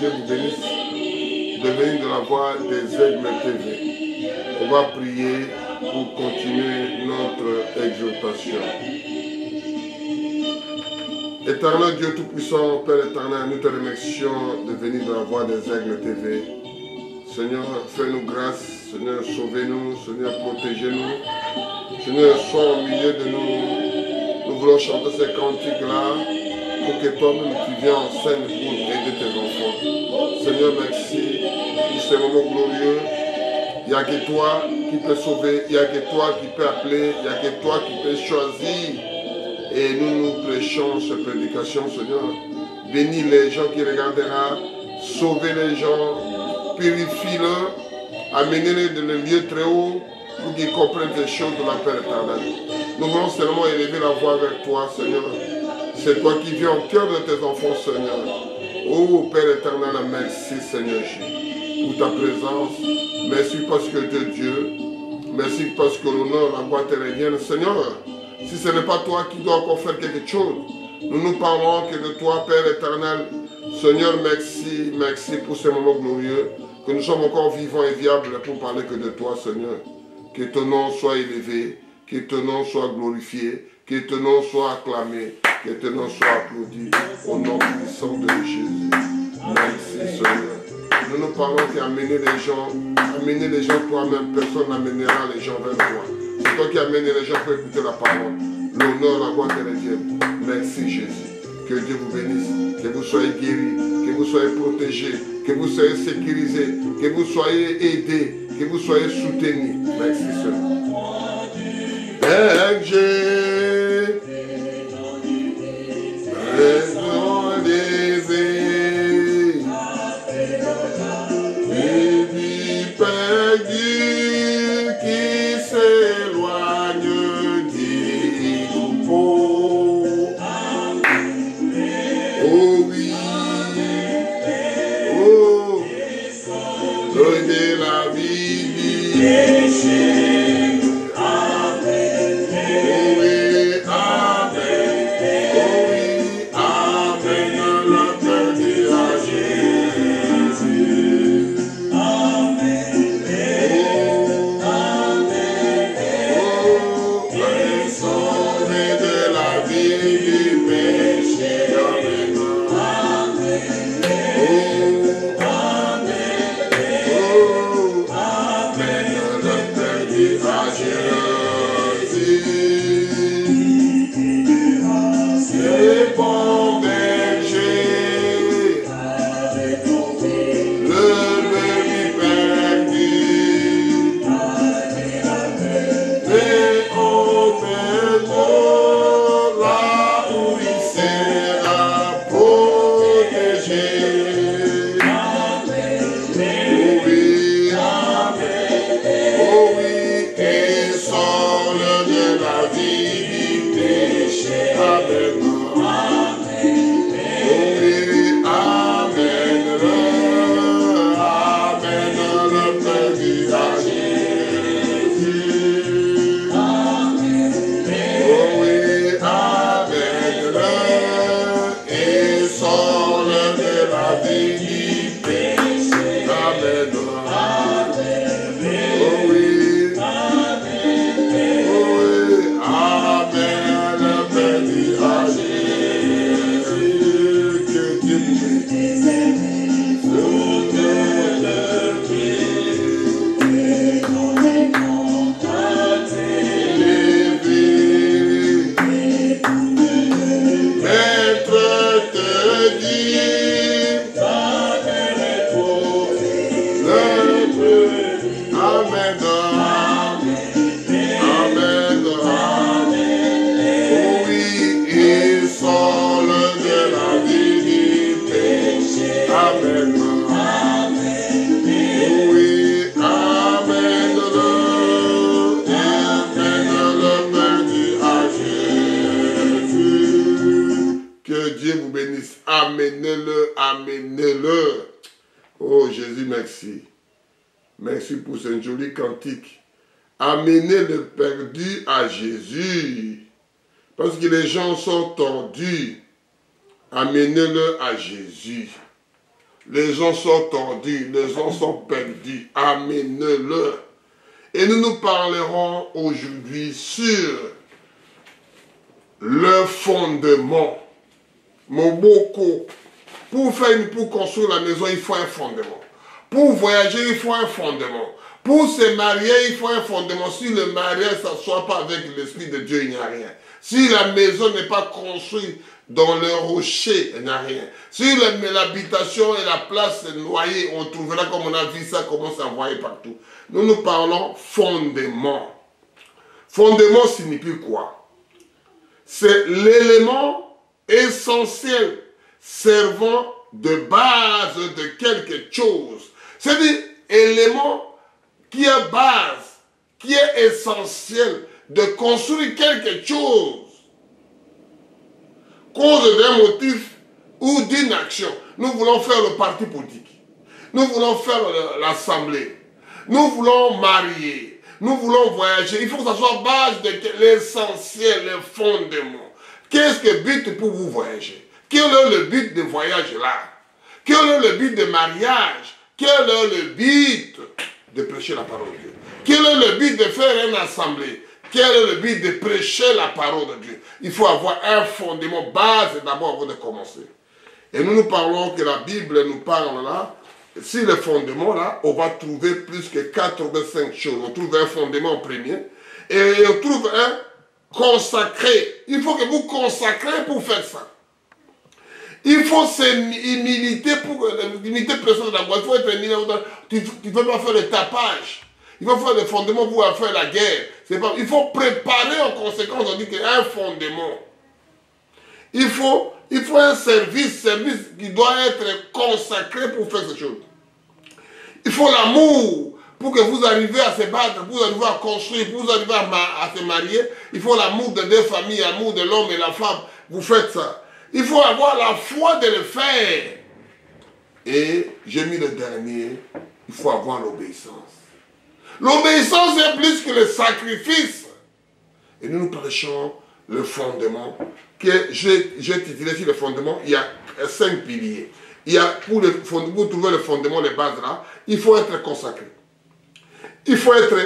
Dieu vous bénisse de venir de la voix des Aigles TV. On va prier pour continuer notre exhortation. Éternel Dieu Tout-Puissant, Père éternel, nous te remercions de venir de la voix des Aigles TV. Seigneur, fais-nous grâce. Seigneur, sauvez-nous. Seigneur, protégez-nous. Seigneur, sois au milieu de nous. Nous voulons chanter ces cantiques-là pour que toi-même tu viennes en scène pour aider tes enfants. Seigneur, merci pour ces moments glorieux. Il n'y a que toi qui peux sauver, il n'y a que toi qui peux appeler, il n'y a que toi qui peux choisir. Et nous prêchons cette prédication, Seigneur. Bénis les gens qui regarderont, sauvez les gens, purifie-les, amenez-les dans le lieu très haut pour qu'ils comprennent les choses de la Père éternelle. Nous voulons seulement élever la voix vers toi, Seigneur. C'est toi qui viens au cœur de tes enfants, Seigneur. Oh Père éternel, merci Seigneur Jésus pour ta présence. Merci parce que tu es Dieu. Merci parce que l'honneur, la gloire te reviennent, Seigneur. Si ce n'est pas toi qui dois encore faire quelque chose, nous parlons que de toi, Père éternel. Seigneur, merci, merci pour ces moments glorieux, que nous sommes encore vivants et viables pour parler que de toi, Seigneur. Que ton nom soit élevé, que ton nom soit glorifié, que ton nom soit acclamé, que ton nom soit applaudi, au nom puissant de Jésus. Merci, Seigneur. Nous parlons qu'amener les gens toi-même, personne n'amènera les gens vers toi. C'est toi qui amènes les gens pour écouter la parole. L'honneur, la gloire te revienne. Merci Jésus. Que Dieu vous bénisse. Que vous soyez guéris. Que vous soyez protégés. Que vous soyez sécurisés. Que vous soyez aidés. Que vous soyez soutenus. Merci Amenez-le, amenez-le. Oh Jésus, merci. Merci pour ce joli cantique. Amenez le perdu à Jésus. Parce que les gens sont tordus. Amenez-le à Jésus. Les gens sont tordus, les gens sont perdus. Amenez-le. Et nous parlerons aujourd'hui sur le fondement. Moboko. Pour construire la maison, il faut un fondement. Pour voyager, il faut un fondement. Pour se marier, il faut un fondement. Si le mariage ne s'assoit pas avec l'Esprit de Dieu, il n'y a rien. Si la maison n'est pas construite dans le rocher, il n'y a rien. Si l'habitation et la place est noyée, on trouvera comme on a vu ça, commence à envoyer partout. Nous parlons fondement. Fondement signifie quoi? C'est l'élément essentiel servant de base de quelque chose. C'est-à-dire élément qui est base, qui est essentiel de construire quelque chose. Cause d'un motif ou d'une action. Nous voulons faire le parti politique. Nous voulons faire l'assemblée. Nous voulons marier. Nous voulons voyager. Il faut que ça soit base de l'essentiel, le fondement. Qu'est-ce que le but pour vous voyager? Quel est le but de voyage là? Quel est le but de mariage? Quel est le but de prêcher la parole de Dieu? Quel est le but de faire une assemblée? Quel est le but de prêcher la parole de Dieu? Il faut avoir un fondement, base d'abord avant de commencer. Et nous parlons que la Bible nous parle là. Si le fondement là, on va trouver plus que 85 choses. On trouve un fondement en premier. Et on trouve un consacré. Il faut que vous consacrez pour faire ça. Il faut s'imiter pour imiter personne de la boîte. Il faut être humilié. Tu ne peux pas faire le tapage. Il faut faire le fondement pour faire la guerre. Pas, il faut préparer en conséquence. On dit qu'il y a un fondement. Il faut un service qui doit être consacré pour faire ces choses. Il faut l'amour pour que vous arriviez à se battre, pour arriver à construire, pour vous arriver à se marier. Il faut l'amour de deux familles, l'amour de l'homme et la femme. Vous faites ça. Il faut avoir la foi de le faire. Et j'ai mis le dernier, il faut avoir l'obéissance. L'obéissance est plus que le sacrifice. Et nous prêchons le fondement. J'ai titulé sur le fondement, il y a 5 piliers. Il y a pour trouver le fondement, les bases là, il faut être consacré. Il faut être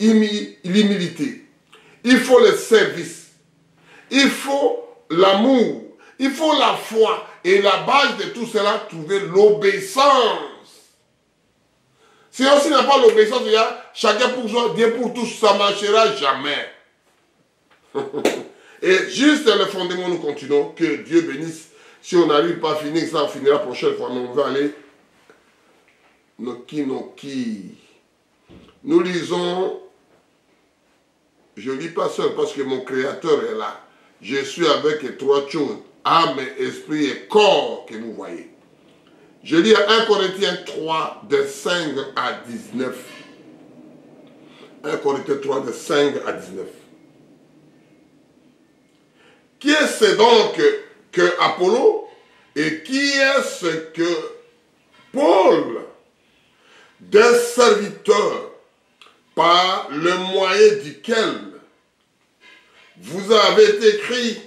l'humilité. Il faut le service. Il faut l'amour. Il faut la foi. Et la base de tout cela, trouver l'obéissance. Sinon, s'il n'y a pas l'obéissance, il y a chacun pour soi, Dieu pour tous, ça ne marchera jamais. Et juste le fondement, nous continuons. Que Dieu bénisse. Si on n'arrive pas à finir ça, on finira la prochaine fois. Mais on va aller. Noki. Nous lisons. Je ne lis pas seul parce que mon Créateur est là. Je suis avec 3 choses. Âme, esprit et corps que vous voyez. Je lis à 1 Corinthiens 3, de 5 à 19. 1 Corinthiens 3, de 5 à 19. Qui est-ce donc que Apollo et qui est-ce que Paul, des serviteurs par le moyen duquel vous avez écrit,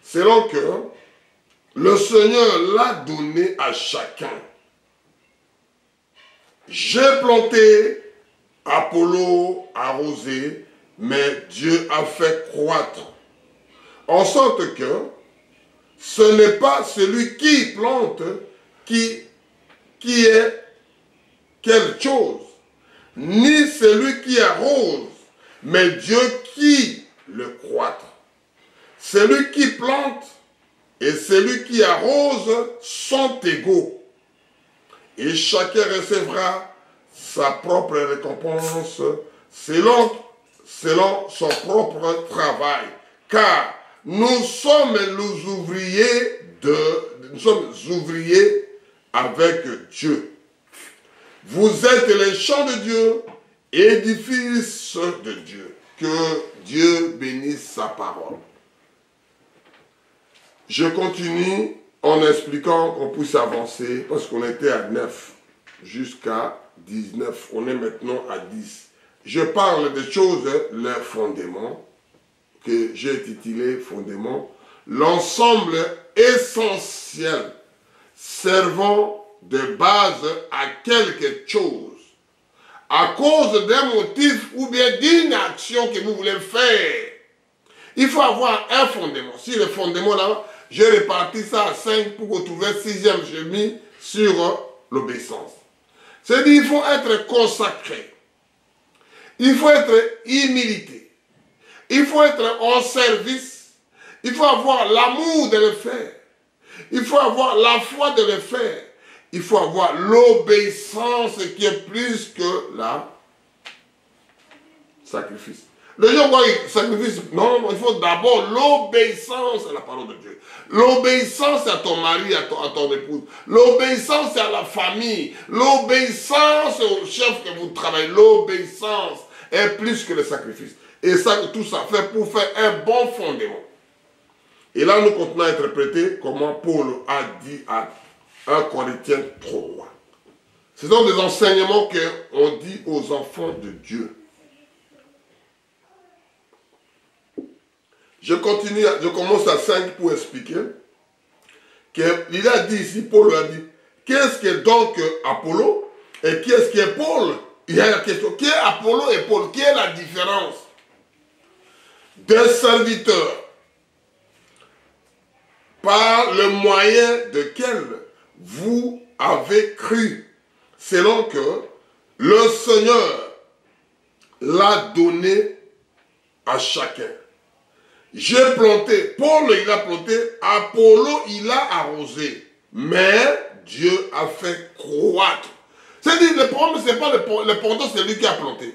selon que le Seigneur l'a donné à chacun. J'ai planté, Apollo arrosé, mais Dieu a fait croître. En sorte que ce n'est pas celui qui plante qui est quelque chose, ni celui qui arrose, mais Dieu qui le croître. Celui qui plante et celui qui arrose sont égaux. Et chacun recevra sa propre récompense selon son propre travail. Car nous sommes les ouvriers avec Dieu. Vous êtes les champs de Dieu, édifices de Dieu. Que Dieu bénisse sa parole. Je continue en expliquant qu'on puisse avancer, parce qu'on était à 9 jusqu'à 19. On est maintenant à 10. Je parle des choses, le fondement, que j'ai intitulé fondement, l'ensemble essentiel servant de base à quelque chose, à cause d'un motif ou bien d'une action que vous voulez faire, il faut avoir un fondement. Si le fondement là, j'ai réparti ça à 5 pour retrouver 6e, j'ai mis sur l'obéissance. C'est-à-dire qu'il faut être consacré. Il faut être humilité. Il faut être en service. Il faut avoir l'amour de le faire. Il faut avoir la foi de le faire. Il faut avoir l'obéissance qui est plus que la sacrifice. Les gens voient le sacrifice. Non, il faut d'abord l'obéissance à la parole de Dieu. L'obéissance à ton mari, à ton épouse. L'obéissance à la famille. L'obéissance au chef que vous travaillez. L'obéissance est plus que le sacrifice. Et ça, tout ça fait pour faire un bon fondement. Et là, nous continuons à interpréter comment Paul a dit à 1 Corinthiens 3. Ce sont des enseignements qu'on dit aux enfants de Dieu. Je continue, je commence à 5 pour expliquer. Il a dit ici, Paul a dit, qu'est-ce qui est donc Apollo et qui est-ce qui est Paul? Il y a la question, qui est Apollo et Paul? Quelle est la différence? Des serviteurs par le moyen desquels vous avez cru, selon que le Seigneur l'a donné à chacun. J'ai planté, Paul il a planté, Apollo il a arrosé, mais Dieu a fait croître. C'est-à-dire, le problème, ce n'est pas l'important, c'est lui qui a planté.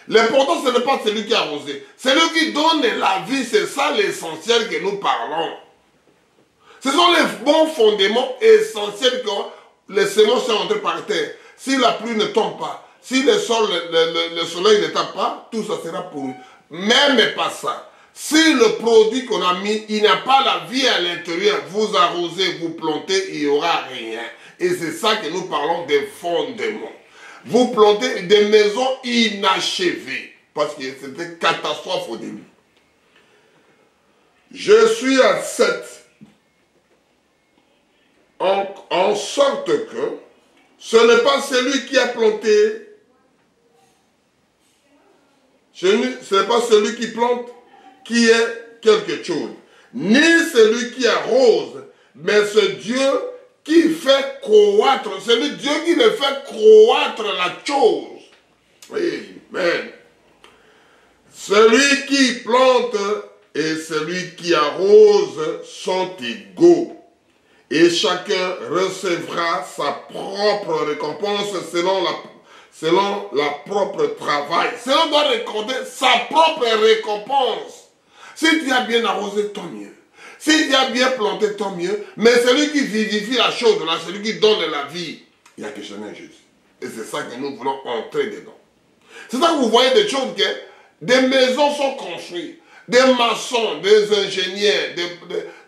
L'important, ce n'est pas celui qui a arrosé. C'est lui qui donne la vie, c'est ça l'essentiel que nous parlons. Ce sont les bons fondements essentiels que les semences sont entrées par terre. Si la pluie ne tombe pas, si le soleil ne tape pas, tout ça sera pour nous. Même pas ça. Si le produit qu'on a mis, il n'a pas la vie à l'intérieur, vous arrosez, vous plantez, il n'y aura rien. Et c'est ça que nous parlons des fondements. Vous plantez des maisons inachevées, parce que c'était catastrophe au début. Je suis à 7. En sorte que ce n'est pas celui qui a planté, ce n'est pas celui qui plante qui est quelque chose, ni celui qui arrose, mais c'est Dieu qui fait croître, c'est le Dieu qui le fait croître la chose. Amen. Celui qui plante et celui qui arrose sont égaux. Et chacun recevra sa propre récompense selon la propre travail. Selon doit récolter sa propre récompense. Si tu as bien arrosé, tant mieux. Si tu as bien planté, tant mieux. Mais celui qui vivifie la chose, là, celui qui donne la vie, il n'y a que jamais Jésus. Et c'est ça que nous voulons entrer dedans. C'est ça que vous voyez des choses que des maisons sont construites, des maçons, des ingénieurs,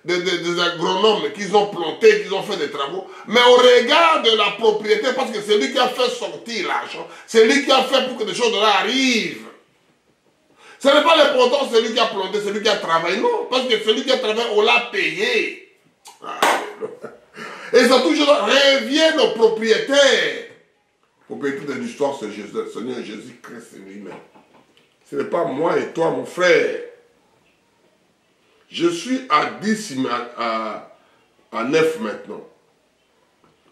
des agronomes qui ont planté, qui ont fait des travaux. Mais au regard de la propriété, parce que c'est lui qui a fait sortir l'argent, c'est lui qui a fait pour que des choses là arrivent. Ce n'est pas l'important, c'est lui qui a planté, c'est lui qui a travaillé. Non, parce que celui qui a travaillé, on l'a payé. Et ça toujours revient aux propriétaires. Propriété de l'histoire, c'est Jésus, le Seigneur Jésus-Christ lui-même. Ce n'est pas moi et toi, mon frère. Je suis à 10, à 9 maintenant.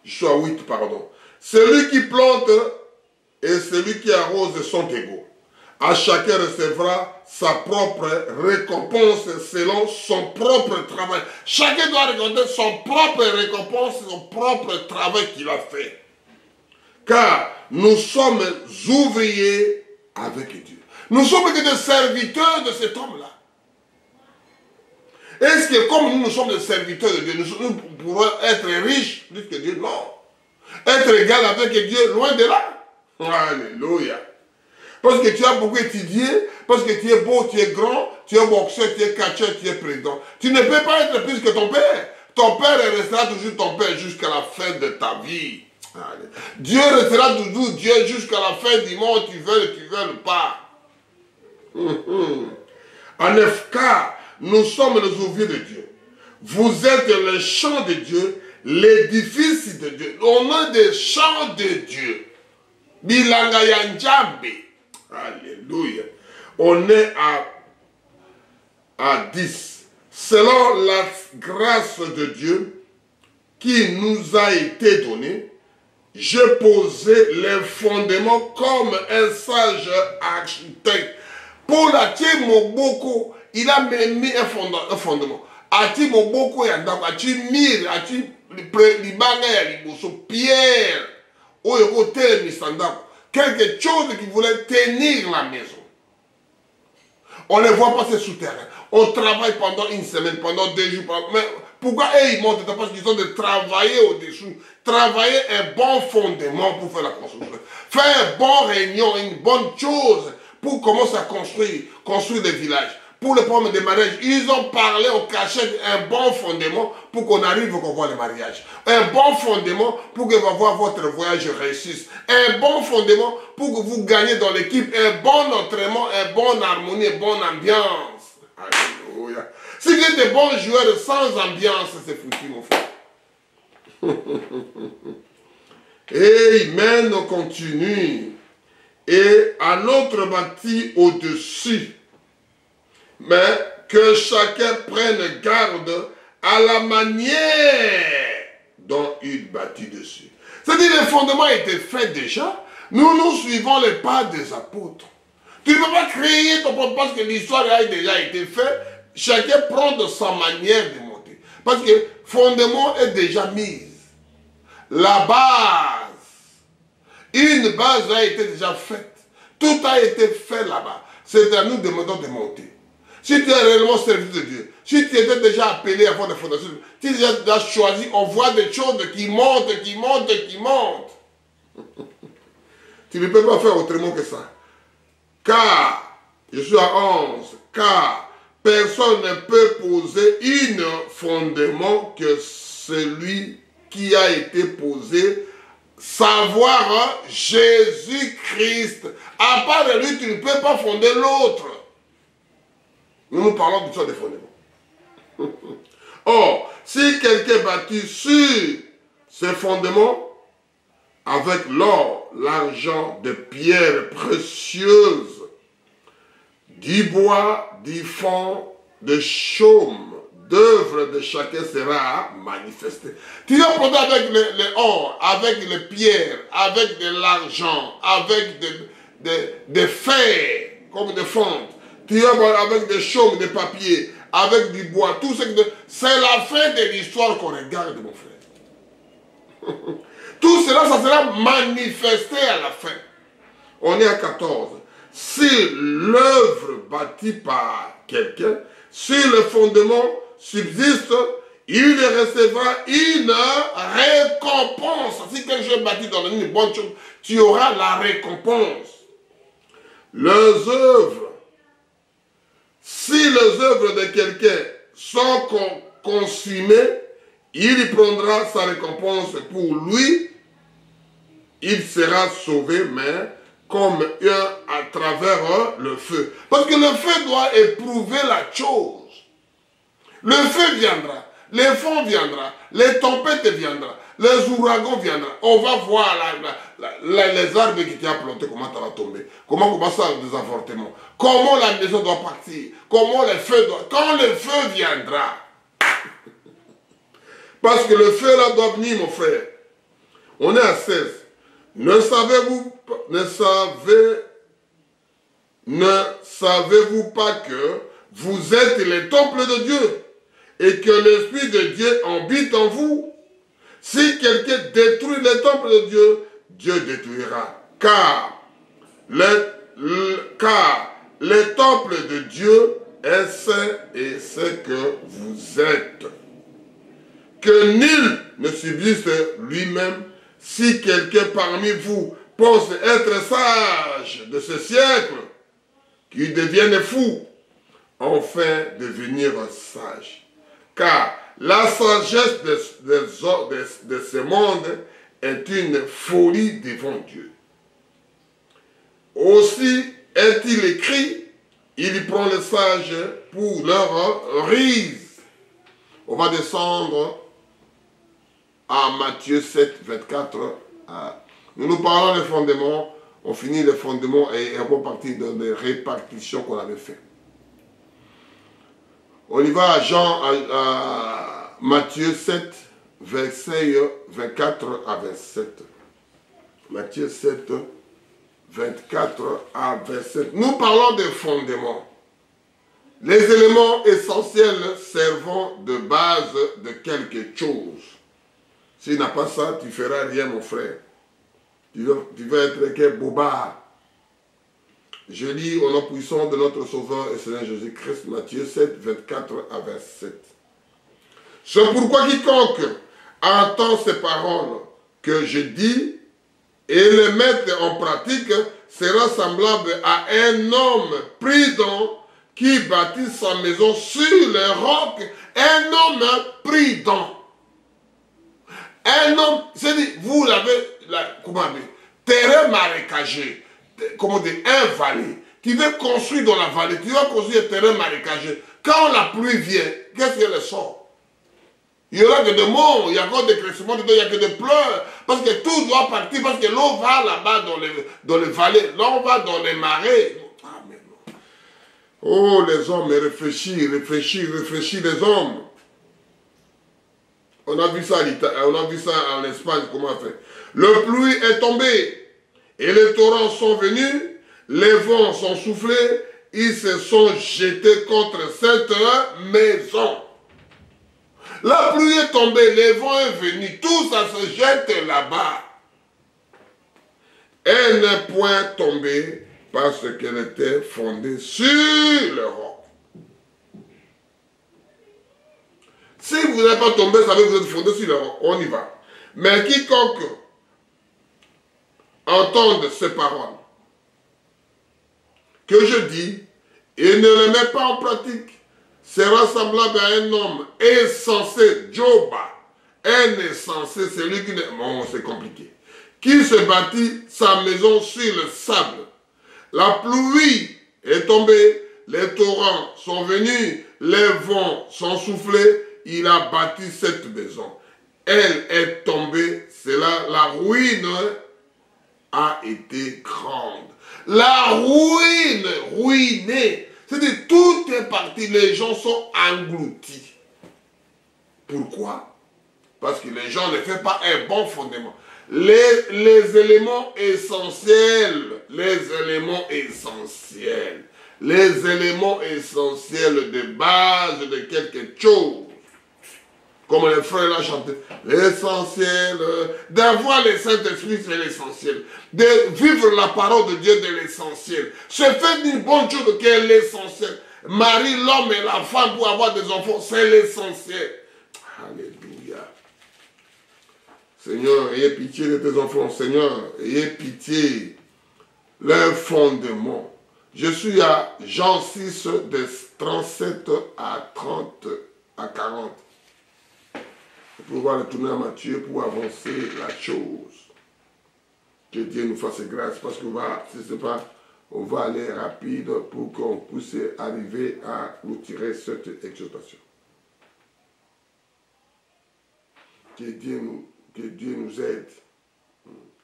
Je suis à 8, pardon. Celui qui plante et celui qui arrose sont égaux. À chacun recevra sa propre récompense selon son propre travail. Chacun doit regarder son propre récompense, son propre travail qu'il a fait. Car nous sommes ouvriers avec Dieu. Nous sommes que des serviteurs de cet homme-là. Est-ce que comme nous sommes des serviteurs de Dieu, nous pouvons être riches plus que Dieu? Non. Être égal avec Dieu, loin de là. Alléluia. Parce que tu as beaucoup étudié, parce que tu es beau, tu es grand, tu es boxeur, tu es catcheur, tu es président. Tu ne peux pas être plus que ton père. Ton père restera toujours ton père jusqu'à la fin de ta vie. Allez. Dieu restera toujours Dieu jusqu'à la fin du monde, tu veux pas. En 9 cas, nous sommes les ouvriers de Dieu. Vous êtes les champs de Dieu, l'édifice de Dieu. On a des champs de Dieu. Bilanga ya Njambe. Alléluia. On est à 10. Selon la grâce de Dieu qui nous a été donnée, je posais les fondements comme un sage architecte. Pour la Moboko, il a mis un fondement. Ati Moboko yandako, ati mire, ati libanga ya liboso, pierre, oyo tel misandako. Quelque chose qui voulait tenir la maison. On ne voit pas ces souterrains. On travaille pendant une semaine, pendant 2 jours. Mais pourquoi eux, ils montent? Parce qu'ils ont de travailler au-dessous. Travailler un bon fondement pour faire la construction. Faire une bonne réunion, une bonne chose pour commencer à construire des villages. Pour le problème des mariages, ils ont parlé au cachet un bon fondement pour qu'on arrive qu'on voit le mariage. Un bon fondement pour que votre voyage réussisse. Un bon fondement pour que vous gagnez dans l'équipe un bon entraînement, une bonne harmonie, une bonne ambiance. Alléluia. Si vous êtes des bons joueurs sans ambiance, c'est foutu, mon frère. Amen, on continue. Et un autre bâti au-dessus. Mais que chacun prenne garde à la manière dont il bâtit dessus. C'est-à-dire que le fondement a été fait déjà. Nous suivons les pas des apôtres. Tu ne peux pas créer ton propre parce que l'histoire a déjà été faite. Chacun prend de sa manière de monter. Parce que le fondement est déjà mis. La base, une base a été déjà faite. Tout a été fait là-bas. C'est à nous de de monter. Si tu es réellement service de Dieu, si tu étais déjà appelé à faire des fondations, tu as déjà choisi, on voit des choses qui montent, qui montent, qui montent. Tu ne peux pas faire autrement que ça. Car, je suis à 11, car personne ne peut poser un fondement que celui qui a été posé, savoir Jésus-Christ. À part de lui, tu ne peux pas fonder l'autre. Nous parlons de ça des fondements. Or, si quelqu'un bâtit sur ces fondements, avec l'or, l'argent, des pierres précieuses, du bois, du fond, de chaume, d'œuvre de chacun sera manifesté. Tu vas prendre avec l'or, avec les pierres, avec de l'argent, avec des fers, comme des fontes. Tu vas avec des chaumes, des papiers, avec du bois, tout ce que... C'est la fin de l'histoire qu'on regarde, mon frère. Tout cela, ça sera manifesté à la fin. On est à 14. Si l'œuvre bâtie par quelqu'un, si le fondement subsiste, il recevra une récompense. Si quelque chose bâti dans une bonne chose, tu auras la récompense. Les œuvres, si les œuvres de quelqu'un sont consumées, il prendra sa récompense pour lui. Il sera sauvé, mais comme à travers le feu. Parce que le feu doit éprouver la chose. Le feu viendra, les vents viendront, les tempêtes viendront, les ouragans viendront. On va voir les arbres qui t'ont planté, comment ça va tomber. Comment ça des avortements. Comment la maison doit partir. Comment le feu doit... Quand le feu viendra. Parce que le feu là doit venir, mon frère. On est à 16. Ne savez-vous pas que vous êtes les temples de Dieu et que l'Esprit de Dieu habite en vous? Si quelqu'un détruit les temples de Dieu, Dieu détruira. Car le temple de Dieu est saint et c'est que vous êtes. Que nul ne subisse lui-même. Si quelqu'un parmi vous pense être sage de ce siècle, qu'il devienne fou, enfin devenir sage. Car la sagesse de ce monde est une folie devant Dieu. Aussi est-il écrit, il prend les sages pour leur ruse. On va descendre à Matthieu 7, 24. Nous parlons des fondements, on finit les fondements et on va partir dans les répartitions qu'on avait fait. On y va à Matthieu 7, verset 24 à 27. Matthieu 7, 24 à 27. Nous parlons des fondements. Les éléments essentiels servant de base de quelque chose. S'il n'a pas ça, tu ne feras rien, mon frère. Tu vas être qu'un bobard. Je lis au nom puissant de notre Sauveur et Seigneur Jésus-Christ, Matthieu 7, 24 à 27. C'est pourquoi quiconque entend ces paroles que je dis et les mettre en pratique sera semblable à un homme prudent qui bâtit sa maison sur le roc. Un homme prudent. Un homme, c'est-à-dire, vous l'avez, comment dire, terrain marécagé, comment dire, un vallée. Tu veux construire dans la vallée, tu vas construire un terrain marécagé. Quand la pluie vient, qu'est-ce qu'elle sort? Il y aura que des morts, il y aura des cressements, il y a que des pleurs, parce que tout doit partir, parce que l'eau va là-bas dans les vallées, l'eau va dans les marais. Ah, mais non. Oh, les hommes, réfléchis les hommes. On a vu ça en Espagne, comment on fait. Le pluie est tombé, et les torrents sont venus, les vents sont soufflés, ils se sont jetés contre cette maison. La pluie est tombée, les vents est venu, tout ça se jette là-bas. Elle n'est point tombée parce qu'elle était fondée sur le roc. Si vous n'êtes pas tombé, ça veut dire que vous êtes fondé sur le roc. On y va. Mais quiconque entende ces paroles que je dis et ne les met pas en pratique, sera semblable à un homme insensé, Joba. Un insensé, c'est lui qui n'est... Bon, c'est compliqué. Qui se bâtit sa maison sur le sable. La pluie est tombée, les torrents sont venus, les vents sont soufflés, il a bâti cette maison. Elle est tombée, c'est là, la ruine a été grande. La ruine, ruinée. C'est-à-dire, tout est parti, les gens sont engloutis. Pourquoi? Parce que les gens ne font pas un bon fondement. Les éléments essentiels, les éléments essentiels de base de quelque chose, comme les frères l'ont chanté, l'essentiel, d'avoir le Saint-Esprit, c'est l'essentiel. De vivre la parole de Dieu, de l'essentiel. Se faire une bonne chose qui est l'essentiel. Marie, l'homme et la femme pour avoir des enfants, c'est l'essentiel. Alléluia. Seigneur, ayez pitié de tes enfants. Seigneur, ayez pitié. Leur fondement. Je suis à Jean 6, de 37 à 30, à 40. Pour pouvoir retourner à Matthieu pour avancer la chose. Que Dieu nous fasse grâce parce qu'on va, si c'est pas, on va aller rapide pour qu'on puisse arriver à retirer cette exhortation. Que Dieu nous aide.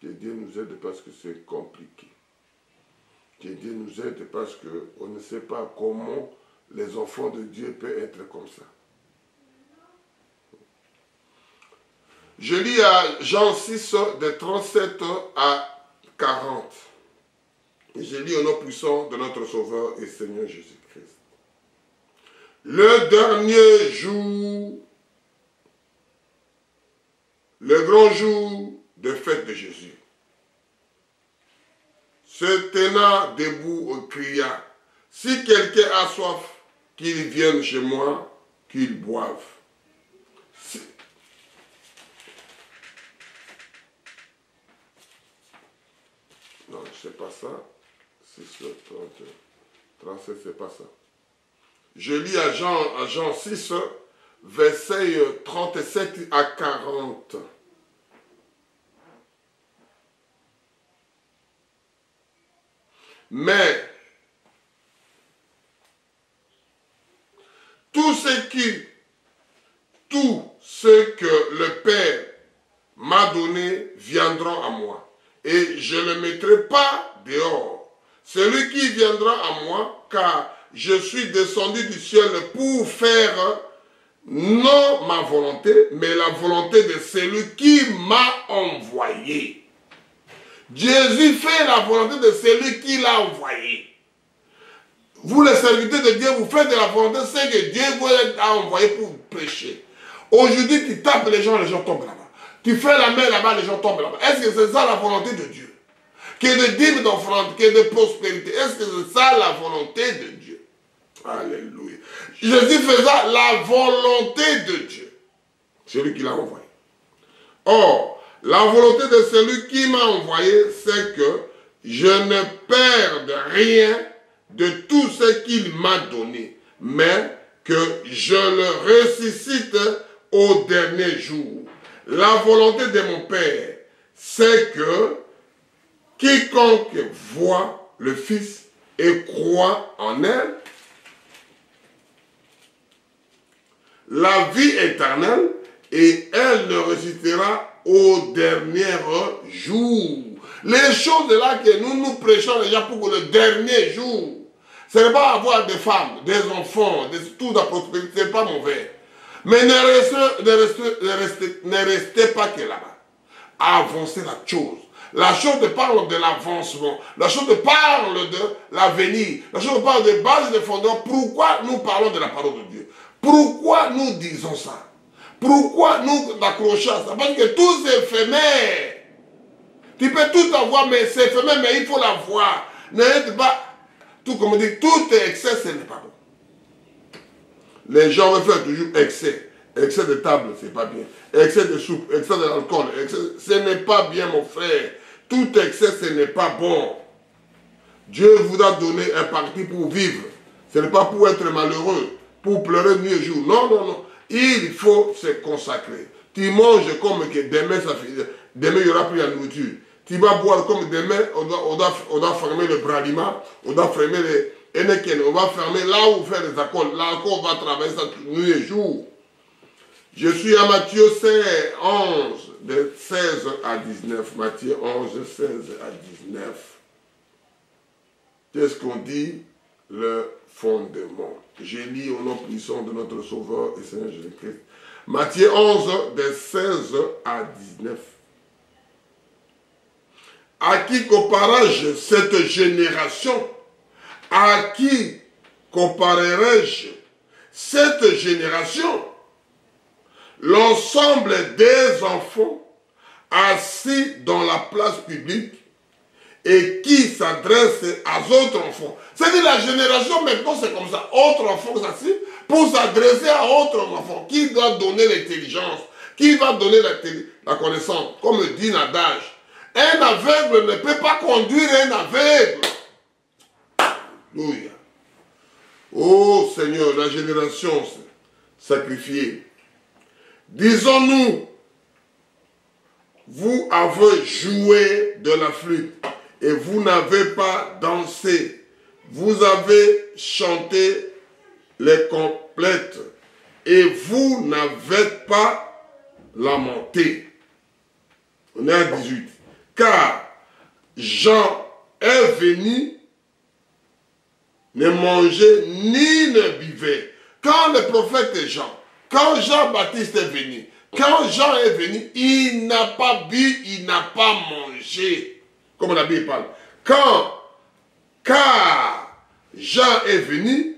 Que Dieu nous aide parce que c'est compliqué. Que Dieu nous aide parce qu'on ne sait pas comment les enfants de Dieu peuvent être comme ça. Je lis à Jean 6, de 37 à 40. Et je lis au nom puissant de notre Sauveur et Seigneur Jésus-Christ. Le dernier jour, le grand jour de fête de Jésus, se tenant debout, cria, si quelqu'un a soif, qu'il vienne chez moi, qu'il boive. Non, c'est pas ça. C'est 37, c'est pas ça. Je lis à Jean 6, versets 37 à 40. Mais tout ce que le Père moi, et je ne le mettrai pas dehors. Celui qui viendra à moi, car je suis descendu du ciel pour faire non ma volonté, mais la volonté de celui qui m'a envoyé. Jésus fait la volonté de celui qui l'a envoyé. Vous, les serviteurs de Dieu, vous faites de la volonté, c'est que Dieu vous a envoyé pour prêcher. Aujourd'hui, tu tapes les gens tombent là-bas. Tu fais la main là-bas, les gens tombent là-bas. Est-ce que c'est ça la volonté de Dieu? Qu'il y ait de dîmes d'offrande, qu'il y ait de prospérité. Est-ce que c'est ça la volonté de Dieu? Alléluia. Jésus faisait la volonté de Dieu. Celui qui l'a envoyé. Or, la volonté de celui qui m'a envoyé, c'est que je ne perde rien de tout ce qu'il m'a donné, mais que je le ressuscite au dernier jour. La volonté de mon Père, c'est que quiconque voit le Fils et croit en elle, la vie éternelle, et elle le ressuscitera au dernier jour. Les choses là que nous prêchons déjà pour le dernier jour, ce n'est pas avoir des femmes, des enfants, tout la prospérité, ce n'est pas mauvais. Mais ne restez pas que là-bas. Avancez la chose. La chose parle de l'avancement. La chose parle de l'avenir. La chose parle des bases et des fondements. Pourquoi nous parlons de la parole de Dieu? Pourquoi nous disons ça? Pourquoi nous accrochons à ça? Parce que tout c'est éphémère. Tu peux tout avoir, mais c'est éphémère, mais il faut l'avoir. N'arrête pas. Tout comme on dit, tout excès, ce n'est pas bon. Les gens veulent faire toujours excès. Excès de table, c'est pas bien. Excès de soupe, excès d'alcool, ce n'est pas bien, mon frère. Tout excès, ce n'est pas bon. Dieu vous a donné un parti pour vivre. Ce n'est pas pour être malheureux, pour pleurer nuit et jour. Non, non, non. Il faut se consacrer. Tu manges comme que demain, demain il n'y aura plus la nourriture. Tu vas boire comme demain, on doit fermer le bralima, on doit fermer les Henneken, on va fermer là où faire les accords. Là encore, on va travailler ça nuit et jour. Je suis à Matthieu 11, de 16 à 19. Matthieu 11, 16 à 19. Qu'est-ce qu'on dit? Le fondement. Je lis au nom puissant de notre Sauveur et Seigneur Jésus-Christ. Matthieu 11, de 16 à 19. À qui comparerai-je cette génération? À qui comparerai-je cette génération? L'ensemble des enfants assis dans la place publique et qui s'adressent à d'autres enfants. C'est-à-dire la génération maintenant c'est comme ça. Autres enfants s'assis pour s'adresser à autres enfants. Qui doit donner l'intelligence? Qui va donner la connaissance? Comme dit l'adage. Un aveugle ne peut pas conduire un aveugle. Alléluia. Oh Seigneur, la génération sacrifiée. Disons-nous, vous avez joué de la flûte et vous n'avez pas dansé. Vous avez chanté les complètes et vous n'avez pas lamenté. On est à 18. Car Jean est venu, ne mangeait ni ne buvait. Quand le prophète Jean, quand Jean-Baptiste est venu, quand Jean est venu, il n'a pas bu, il n'a pas mangé. Comme la Bible parle. Car Jean est venu,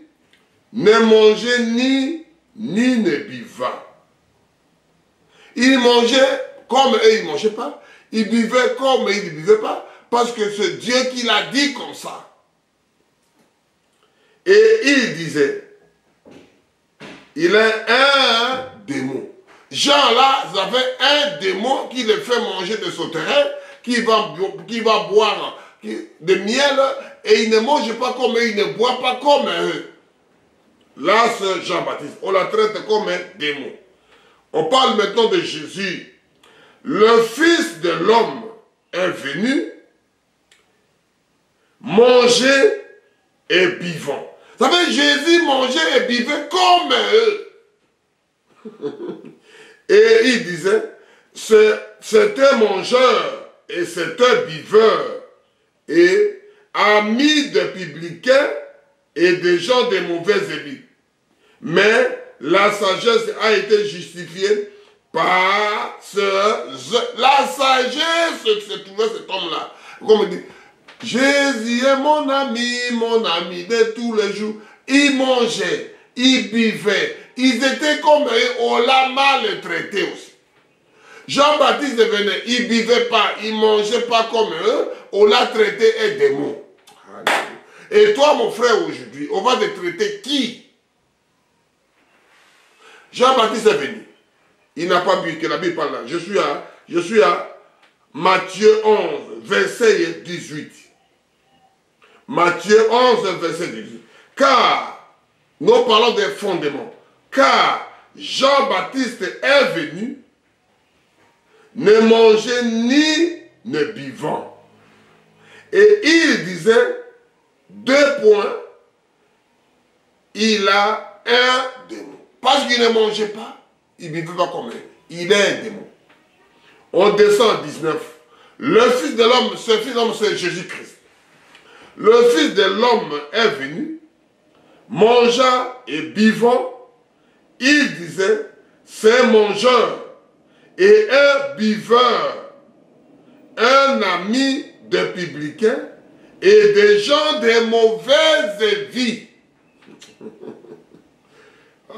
ne mangeait ni ne buvait. Il mangeait comme eux, ils ne mangeaient pas. Il buvait comme il ne buvait pas. Parce que c'est Dieu qui l'a dit comme ça. Et il disait, il est un démon. Jean là, il avait un démon qui le fait manger de sauterelles, qui va boire de miel, et il ne mange pas comme eux, il ne boit pas comme eux. Là, c'est Jean-Baptiste. On la traite comme un démon. On parle maintenant de Jésus. Le Fils de l'homme est venu manger et buvant. Ça veut dire Jésus mangeait et buvait comme eux. Et il disait, c'est un mangeur et c'est un buveur, et ami de publicains et des gens de mauvais habits. Mais la sagesse a été justifiée par la sagesse que se trouvait cet homme-là. Comme il dit, Jésus est mon ami de tous les jours. Il mangeait, il buvait. Ils étaient comme eux, on l'a mal traité aussi. Jean-Baptiste venait, il ne buvait pas, il ne mangeait pas comme eux, on l'a traité un démon. Et toi, mon frère, aujourd'hui, on va te traiter qui? Jean-Baptiste est venu. Il n'a pas bu, que la Bible parle là. Je suis à Matthieu 11, verset 18. Matthieu 11, verset 18. Car, nous parlons des fondements. Car Jean-Baptiste est venu, ne mangeait ni ne buvant. Et il disait, 2 points, il a un démon. Parce qu'il ne mangeait pas, il ne vivait pas comme lui. Il est un démon. On descend à 19. Le Fils de l'homme, ce Fils de l'homme, c'est Jésus-Christ. Le Fils de l'homme est venu, mangea et buvant. Il disait, c'est un mangeur et un buveur, un ami de publicains et des gens de mauvaise vie.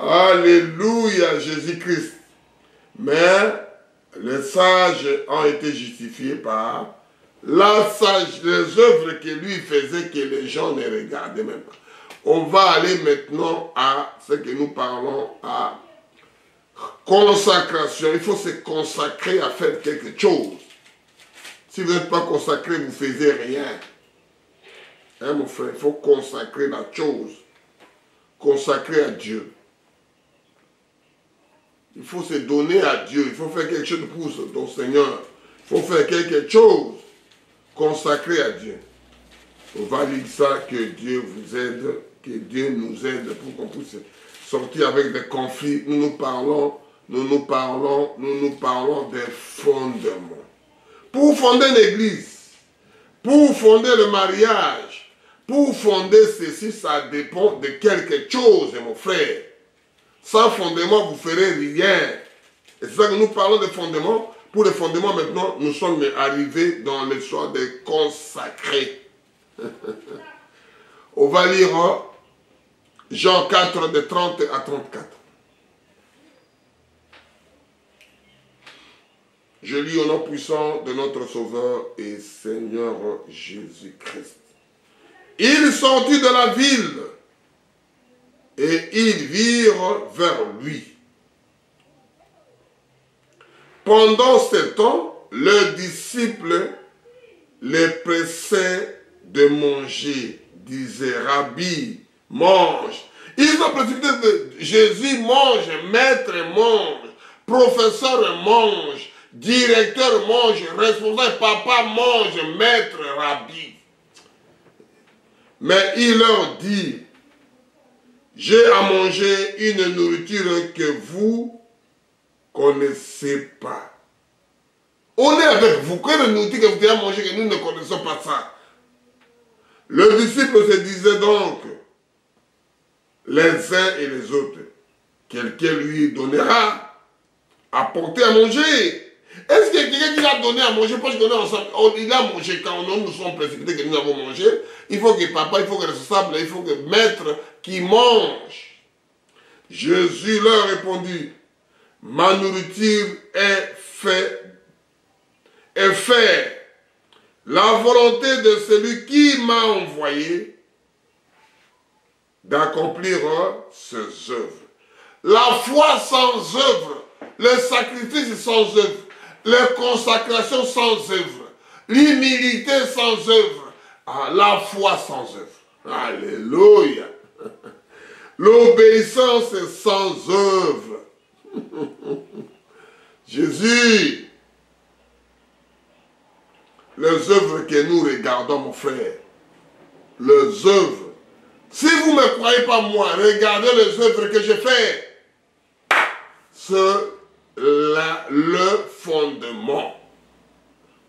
Alléluia, Jésus-Christ. Mais les sages ont été justifiés par les œuvres que lui faisait que les gens ne regardaient même pas. On va aller maintenant à ce que nous parlons à consacration. Il faut se consacrer à faire quelque chose. Si vous n'êtes pas consacré, vous ne faisiez rien. Hein, mon frère, il faut consacrer la chose. Consacrer à Dieu. Il faut se donner à Dieu. Il faut faire quelque chose pour ton Seigneur. Il faut faire quelque chose. Consacrer à Dieu. On va dire ça, que Dieu vous aide, que Dieu nous aide pour qu'on puisse sortir avec des conflits. Nous parlons des fondements. Pour fonder l'église, pour fonder le mariage, pour fonder ceci, ça dépend de quelque chose, mon frère. Sans fondement, vous ne ferez rien. Et c'est ça que nous parlons de fondements. Pour les fondements, maintenant, nous sommes arrivés dans l'histoire de consacrer. On va lire Jean 4, de 30 à 34. Je lis au nom puissant de notre Sauveur et Seigneur Jésus-Christ. Ils sortirent de la ville et ils virent vers lui. Pendant ce temps, le disciple les pressait de manger, disait, Rabbi, mange. Ils ont précipité de Jésus mange, maître mange, professeur mange, directeur mange, responsable, papa mange, maître, rabbi. Mais il leur dit, j'ai à manger une nourriture que vous ne connaissez pas. On est avec vous. Quelle nourriture que vous avez à manger que nous ne connaissons pas ça? Le disciple se disait donc, les uns et les autres, quelqu'un lui donnera à porter à manger. Est-ce qu'il y a quelqu'un qui l'a donné à manger? Parce qu'on est ensemble. Il a mangé quand nous sommes précipités que nous avons mangé. Il faut que papa, il faut que le responsable, il faut que maître qui mange. Jésus leur répondit, ma nourriture est faite. La volonté de celui qui m'a envoyé d'accomplir ses œuvres. La foi sans œuvre, le sacrifice sans œuvre, la consacration sans œuvre, l'humilité sans œuvre, la foi sans œuvre. Alléluia. L'obéissance sans œuvre. Jésus, les œuvres que nous regardons, mon frère, les œuvres. Si vous ne me croyez pas moi, regardez les œuvres que j'ai faites. C'est le fondement.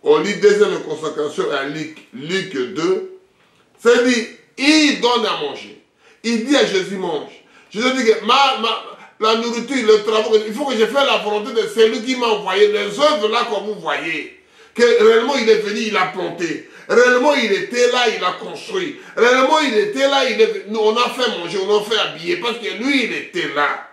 On lit deuxième consécration à Luc 2. C'est dit, il donne à manger. Il dit à Jésus, mange. Jésus dit que la nourriture, le travail, il faut que je fasse la volonté de celui qui m'a envoyé. Les œuvres là comme vous voyez, que réellement il est venu, il a planté. Réellement il était là, il a construit. Réellement il était là, on a fait manger, on a fait habiller, parce que lui il était là.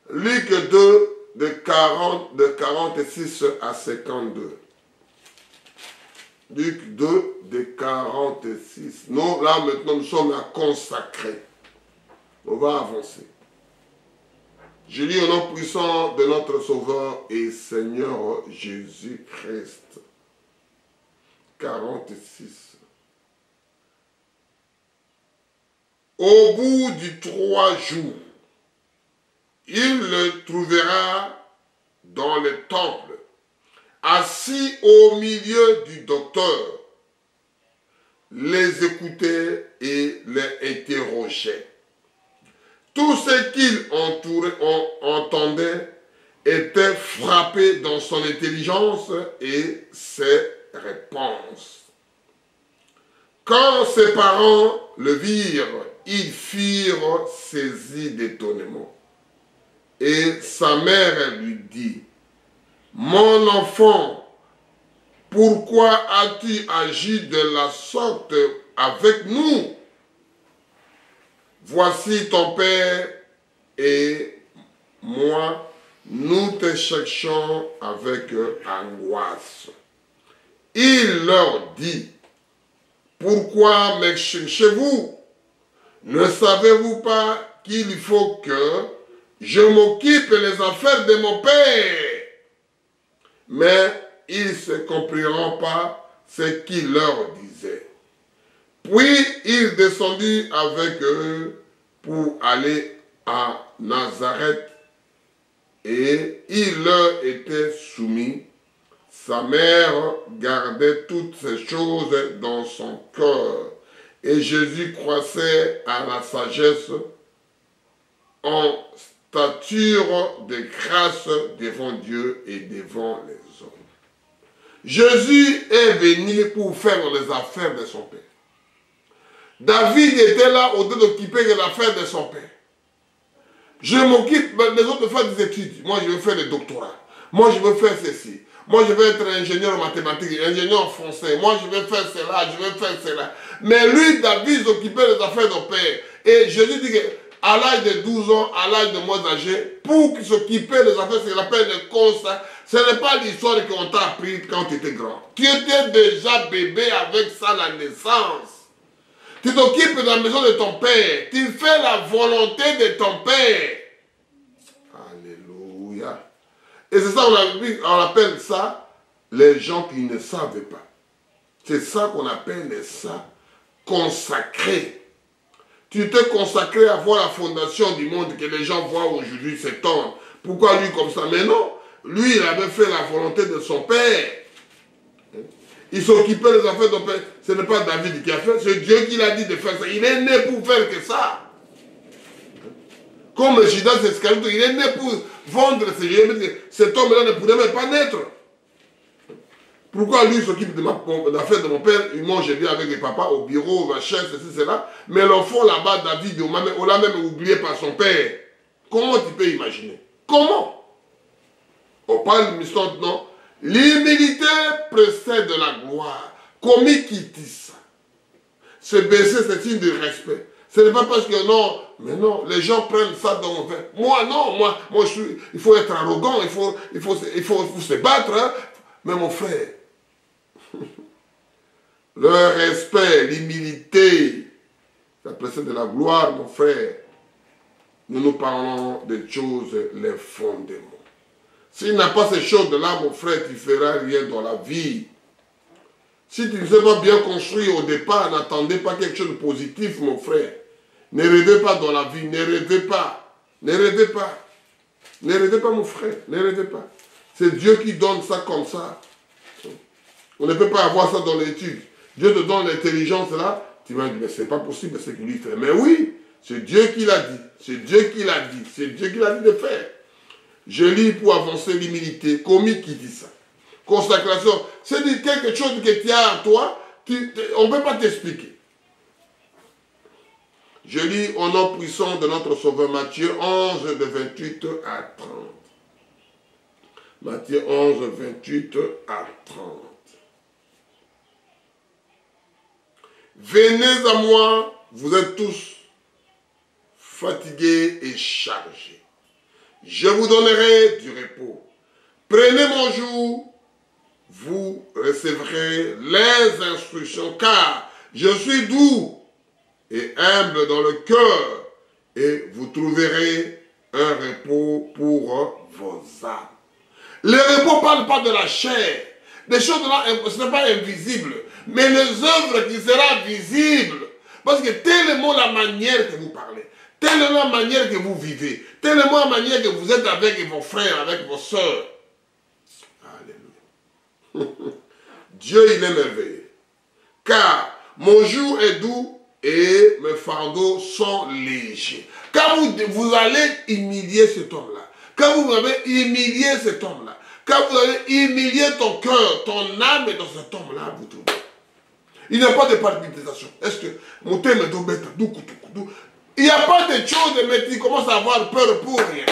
Luc 2, de 46 à 52. Luc 2, de 46. Nous, là, maintenant, nous sommes à consacrer. On va avancer. Je lis au nom puissant de notre Sauveur et Seigneur Jésus-Christ. 46. Au bout du 3 jours, il le trouvera dans le temple, assis au milieu du docteur, les écoutait et les interrogeait. Tout ce qu'il entendait était frappé dans son intelligence et ses réponses. Quand ses parents le virent, ils furent saisis d'étonnement. Et sa mère lui dit, « Mon enfant, pourquoi as-tu agi de la sorte avec nous? Voici ton père et moi, nous te cherchons avec angoisse. » Il leur dit, « Pourquoi me cherchez-vous? Ne savez-vous pas qu'il faut que je m'occupe des affaires de mon père? » Mais ils ne se compriront pas ce qu'il leur disait. Puis il descendit avec eux pour aller à Nazareth et il leur était soumis. Sa mère gardait toutes ces choses dans son cœur et Jésus croissait à la sagesse en stature de grâce devant Dieu et devant les hommes. Jésus est venu pour faire les affaires de son père. David était là au lieu d'occuper les affaires de son père. Je m'occupe, les autres font des études. Moi, je veux faire des doctorats. Moi, je veux faire ceci. Moi, je veux être ingénieur en mathématiques, ingénieur en français. Moi, je veux faire cela, je veux faire cela. Mais lui, David, s'occupait des affaires de son père. Et Jésus dit qu'à l'âge de 12 ans, à l'âge de moins âgé, pour s'occuper des affaires, c'est ce qu'il appelle le constat. Ce n'est pas l'histoire qu'on t'a appris quand tu étais grand. Tu étais déjà bébé avec ça à la naissance. Tu t'occupes de la maison de ton père. Tu fais la volonté de ton père. Alléluia. Et c'est ça, on appelle ça les gens qui ne savent pas. C'est ça qu'on appelle ça consacré. Tu t'es consacré à voir la fondation du monde que les gens voient aujourd'hui s'étendre. Pourquoi lui comme ça? Mais non. Lui, il avait fait la volonté de son père. Il s'occupait des affaires de son père. Ce n'est pas David qui a fait, c'est Dieu qui l'a dit de faire ça. Il est né pour faire que ça. Comme Judas Iscariote, il est né pour vendre ses yeux. Cet homme-là ne pourrait même pas naître. Pourquoi lui s'occupe de l'affaire de mon père? Il mange bien avec les papas au bureau, machin, ceci, cela. Mais l'enfant là-bas, David, on l'a même oublié par son père. Comment tu peux imaginer? Comment? On parle de mission, non? L'humilité précède la gloire. Comment qui dit ça? Se baisser, c'est signe de respect. Ce n'est pas parce que non, mais non, les gens prennent ça dans mon verre. Moi, non, moi il faut être arrogant, il faut se battre. Hein? Mais mon frère, le respect, l'humilité, ça précède de la gloire, mon frère. Nous parlons des choses, les fondements. S'il n'a pas ces choses-là, mon frère, tu ne feras rien dans la vie. Si tu ne sais pas bien construire au départ, n'attendez pas quelque chose de positif, mon frère. Ne rêvez pas dans la vie, ne rêvez pas. Ne rêvez pas. Ne rêvez pas, mon frère, ne rêvez pas. C'est Dieu qui donne ça comme ça. On ne peut pas avoir ça dans l'étude. Dieu te donne l'intelligence là, tu vas dire, mais c'est pas possible ce qu'il lui fait. Mais oui, c'est Dieu qui l'a dit. C'est Dieu qui l'a dit. C'est Dieu qui l'a dit de faire. Je lis pour avancer l'humilité. Commis qui dit ça. Consacration. C'est quelque chose que tu as à toi, on ne peut pas t'expliquer. Je lis au nom puissant de notre Sauveur Matthieu 11, de 28 à 30. Matthieu 11, 28 à 30. Venez à moi, vous êtes tous fatigués et chargés. Je vous donnerai du repos. Prenez mon joug, vous recevrez les instructions, car je suis doux et humble dans le cœur, et vous trouverez un repos pour vos âmes. Le repos ne parle pas de la chair. Des choses là, ce n'est pas invisible, mais les œuvres qui seront visibles. Parce que tellement la manière que vous parlez, tellement la manière que vous vivez, tellement la manière que vous êtes avec vos frères, avec vos sœurs. Alléluia. Dieu, il est merveilleux. Car mon joug est doux et mes fardeaux sont légers. Quand vous allez humilier cet homme-là, quand vous avez humilié cet homme-là, quand vous avez humilié ton cœur, ton âme est dans cet homme-là, vous trouvez. Il n'y a pas de palpitation. Est-ce que mon thème est doux, il n'y a pas de chose, mais tu commences à avoir peur pour rien.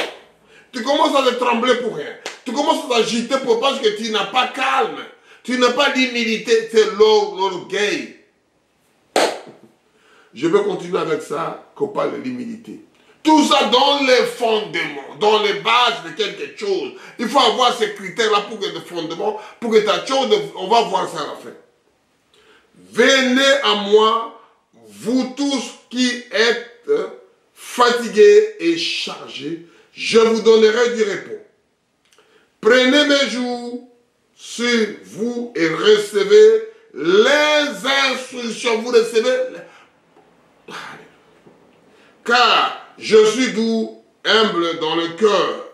Tu commences à te trembler pour rien. Tu commences à t'agiter parce que tu n'as pas calme. Tu n'as pas d'humilité, c'est l'orgueil. Je vais continuer avec ça, qu'on parle de l'humilité. Tout ça dans les fondements, dans les bases de quelque chose. Il faut avoir ces critères-là pour que les fondements, pour que ta chose, on va voir ça à la fin. Venez à moi, vous tous qui êtes fatigués et chargés, je vous donnerai du repos. Prenez mes jougs sur vous et recevez les instructions. Vous recevez... Car je suis doux, humble dans le cœur,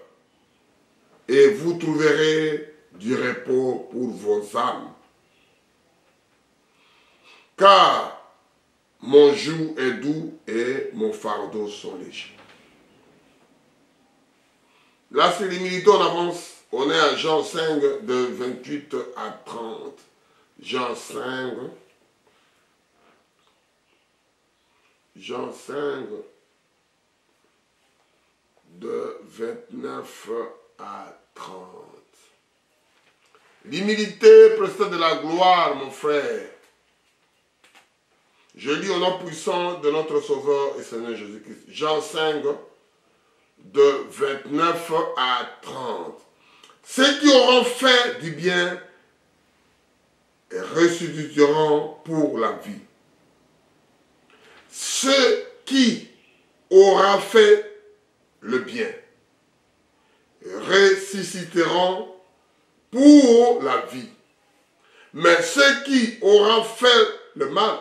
et vous trouverez du repos pour vos âmes. Car mon joug est doux et mon fardeau sont légers. Là, c'est l'humilité, on avance. On est à Jean 5, de 28 à 30. Jean 5. Jean 5, de 29 à 30. L'humilité précède de la gloire, mon frère. Je lis au nom puissant de notre Sauveur et Seigneur Jésus-Christ. Jean 5, de 29 à 30. Ceux qui auront fait du bien ressusciteront pour la vie. Ceux qui auront fait le bien ressusciteront pour la vie. Mais ceux qui auront fait le mal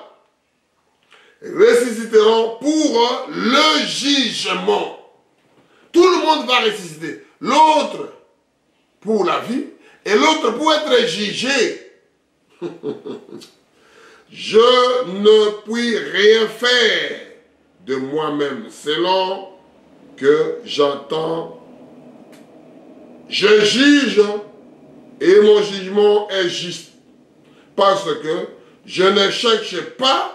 ressusciteront pour le jugement. Tout le monde va ressusciter. L'autre pour la vie et l'autre pour être jugé. Je ne puis rien faire de moi-même selon que j'entends. Je juge et mon jugement est juste parce que je ne cherche pas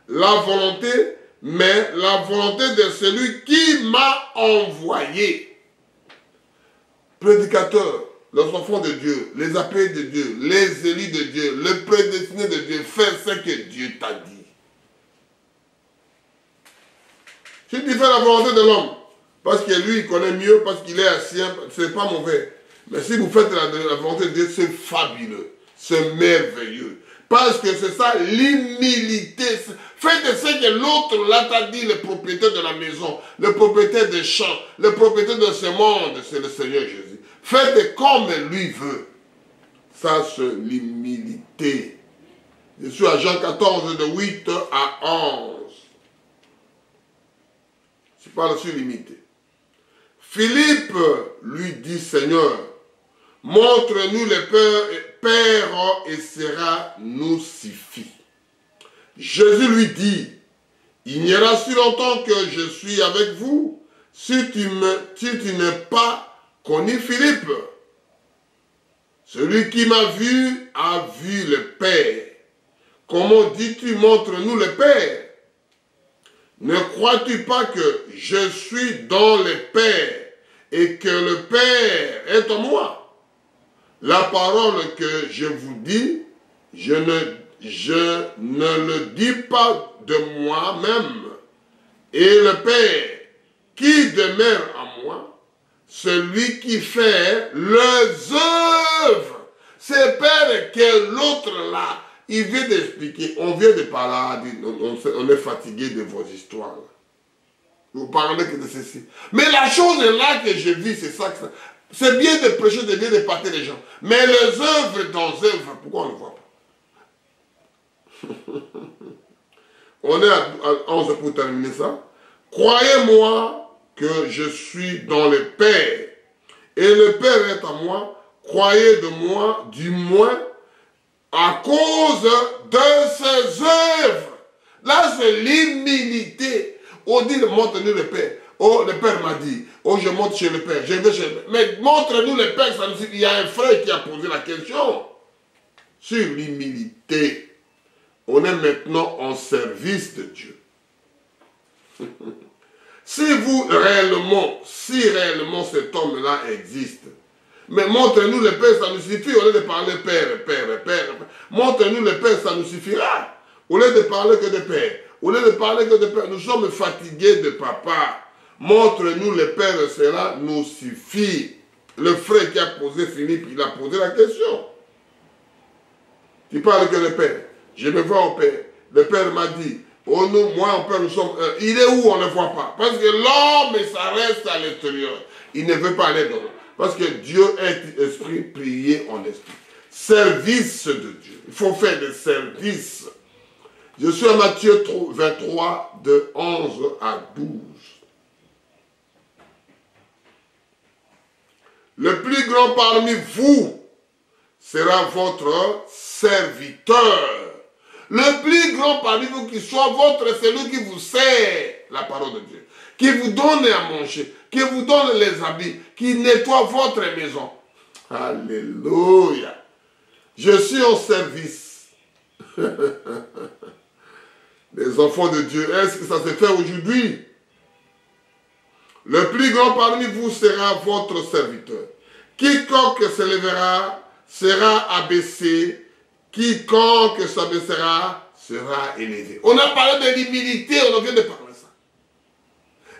la volonté, mais la volonté de celui qui m'a envoyé. Prédicateur, les enfants de Dieu, les appelés de Dieu, les élus de Dieu, les prédestinés de Dieu, fais ce que Dieu t'a dit. Si tu fais la volonté de l'homme, parce que lui, il connaît mieux, parce qu'il est ancien, ce n'est pas mauvais. Mais si vous faites la volonté de Dieu, c'est fabuleux, c'est merveilleux. Parce que c'est ça, l'humilité. Faites ce que l'autre là t'a dit, le propriétaire de la maison, le propriétaire des champs, le propriétaire de ce monde, c'est le Seigneur Jésus. Faites comme lui veut. Ça, c'est l'humilité. Je suis à Jean 14, de 8 à 11. Je parle sur l'humilité. Philippe lui dit, Seigneur, montre-nous le Père et cela nous suffit. Jésus lui dit, il n'y aura si longtemps que je suis avec vous, si tu n'es pas connu Philippe. Celui qui m'a vu a vu le Père. Comment dis-tu, montre-nous le Père? Ne crois-tu pas que je suis dans le Père et que le Père est en moi? La parole que je vous dis, je ne le dis pas de moi-même. Et le Père qui demeure en moi, celui qui fait les œuvres. C'est Père que l'autre là, il vient d'expliquer. On vient de parler, on est fatigué de vos histoires. Vous parlez que de ceci. Mais la chose est là que je vis, c'est ça. C'est bien de prêcher, c'est bien de parler les gens. Mais les œuvres dans œuvres, pourquoi on ne voit pas? On est à 11 pour terminer ça. Croyez-moi que je suis dans le Père. Et le Père est en moi. Croyez de moi, du moins, à cause de ses œuvres. Là, c'est l'humilité. On dit, montre-nous le Père. Oh, le Père m'a dit. Oh, je monte chez le Père. Je vais chez le Père. Mais montre-nous le Père, ça nous dit, il y a un frère qui a posé la question. Sur l'humilité. On est maintenant en service de Dieu. Si réellement cet homme-là existe, mais montre-nous le Père, ça nous suffit. Au lieu de parler Père, Père, Père. Montre-nous le Père, ça nous suffira. Au lieu de parler que de Père. Au lieu de parler que de Père. Nous sommes fatigués de papa. Montre-nous le Père, cela nous suffit. Le frère qui a posé Philippe, il a posé la question. Tu parles que le Père. Je me vois au Père. Le Père m'a dit, oh nous, moi, au Père, nous sommes un. Il est où on ne voit pas? Parce que l'homme, ça reste à l'extérieur. Il ne veut pas aller dans l'homme. Parce que Dieu est esprit, prier en esprit. Service de Dieu. Il faut faire des services. Je suis à Matthieu 23, de 11 à 12. Le plus grand parmi vous sera votre serviteur. Le plus grand parmi vous qui soit votre, c'est celui qui vous sert la parole de Dieu, qui vous donne à manger, qui vous donne les habits, qui nettoie votre maison. Alléluia. Je suis en service. Les enfants de Dieu, est-ce que ça se fait aujourd'hui? Le plus grand parmi vous sera votre serviteur. Quiconque se lèvera sera abaissé. Quiconque s'abaissera sera élevé. On a parlé de l'humilité, on vient de parler ça.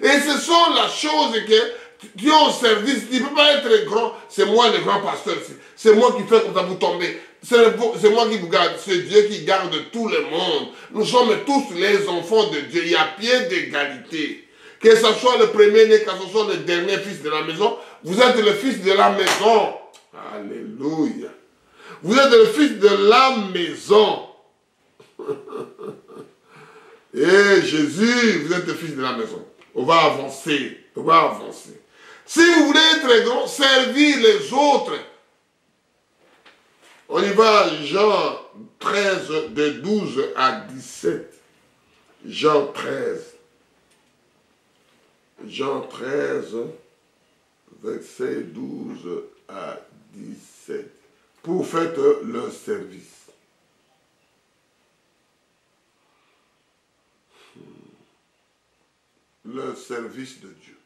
Et ce sont les choses que Dieu au service, il ne peut pas être grand. C'est moi le grand pasteur. C'est moi qui fais comme ça vous tomber. C'est moi qui vous garde. C'est Dieu qui garde tout le monde. Nous sommes tous les enfants de Dieu. Il y a pied d'égalité. Que ce soit le premier-né, que ce soit le dernier fils de la maison, vous êtes le fils de la maison. Alléluia. Vous êtes le fils de la maison. Et Jésus, vous êtes le fils de la maison. On va avancer. On va avancer. Si vous voulez être grand, servir les autres. On y va, Jean 13, de 12 à 17. Jean 13. Jean 13, verset 12 à 17. Pour faire le service. Le service de Dieu.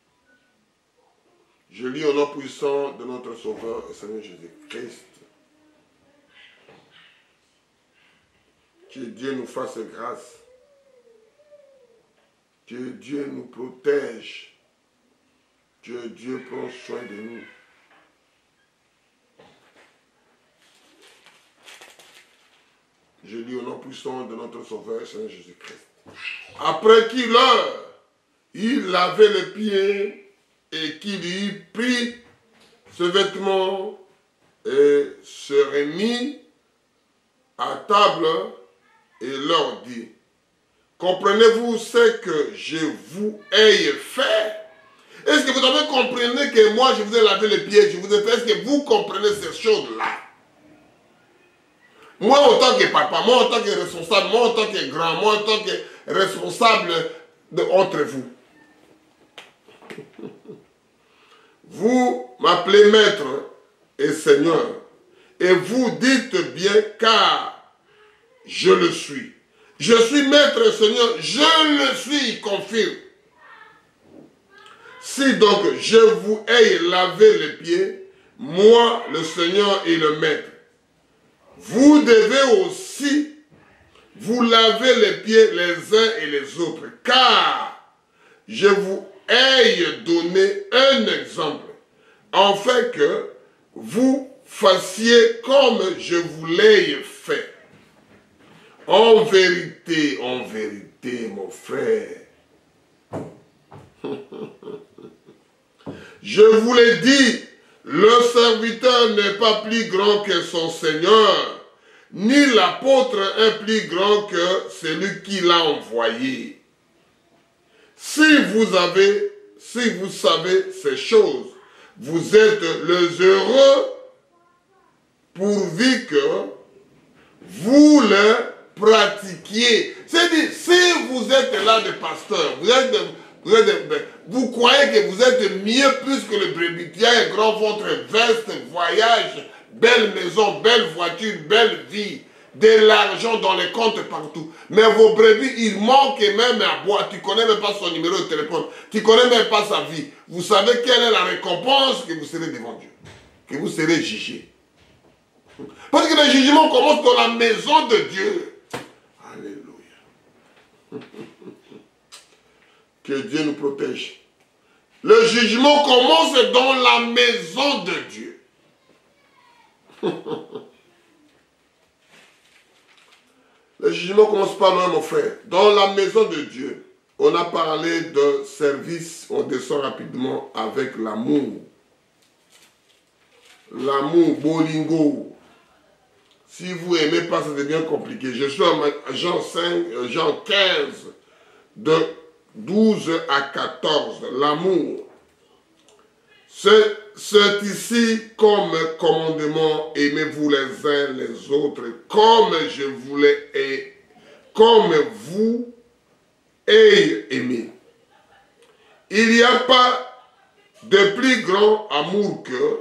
Je lis au nom puissant de notre Sauveur et Seigneur Jésus-Christ. Que Dieu nous fasse grâce. Que Dieu nous protège. Que Dieu prenne soin de nous. Je lis au nom puissant de notre Sauveur et Seigneur Jésus-Christ. Après qu'il il lavait les pieds et qu'il eut pris ce vêtement et se remit à table et leur dit, comprenez-vous ce que je vous ai fait? Est-ce que vous avez compris que moi je vous ai lavé les pieds, je vous ai fait? Est-ce que vous comprenez ces choses-là? Moi en tant que papa, moi en tant que responsable, moi en tant que grand, moi en tant que responsable entre vous. Vous m'appelez maître et Seigneur, et vous dites bien car je le suis. Je suis maître et Seigneur, je le suis, il confirme. Si donc je vous ai lavé les pieds, moi le Seigneur et le maître, vous devez aussi vous laver les pieds les uns et les autres, car je vous ai donné un exemple, afin que vous fassiez comme je vous l'ai fait. En vérité, mon frère, je vous l'ai dit, le serviteur n'est pas plus grand que son Seigneur, ni l'apôtre est plus grand que celui qui l'a envoyé. Si vous savez ces choses, vous êtes les heureux pourvu que vous les pratiquiez. C'est-à-dire, si vous êtes là des pasteurs, vous croyez que vous êtes mieux plus que le brebis, et grand votre veste, voyage, belle maison, belle voiture, belle vie, de l'argent dans les comptes partout. Mais vos brebis, il manque même à boire. Tu ne connais même pas son numéro de téléphone. Tu ne connais même pas sa vie. Vous savez quelle est la récompense que vous serez devant Dieu. Que vous serez jugé. Parce que le jugement commence dans la maison de Dieu. Alléluia. Que Dieu nous protège. Le jugement commence dans la maison de Dieu. Le jugement commence par loin, mon frère. Dans la maison de Dieu, on a parlé de service. On descend rapidement avec l'amour. L'amour, bolingo. Si vous n'aimez pas, ça devient compliqué. Je suis en Jean 15, de 12 à 14. L'amour. C'est ici comme commandement, aimez-vous les uns les autres, comme je voulais et comme vous ayez aimé. Il n'y a pas de plus grand amour que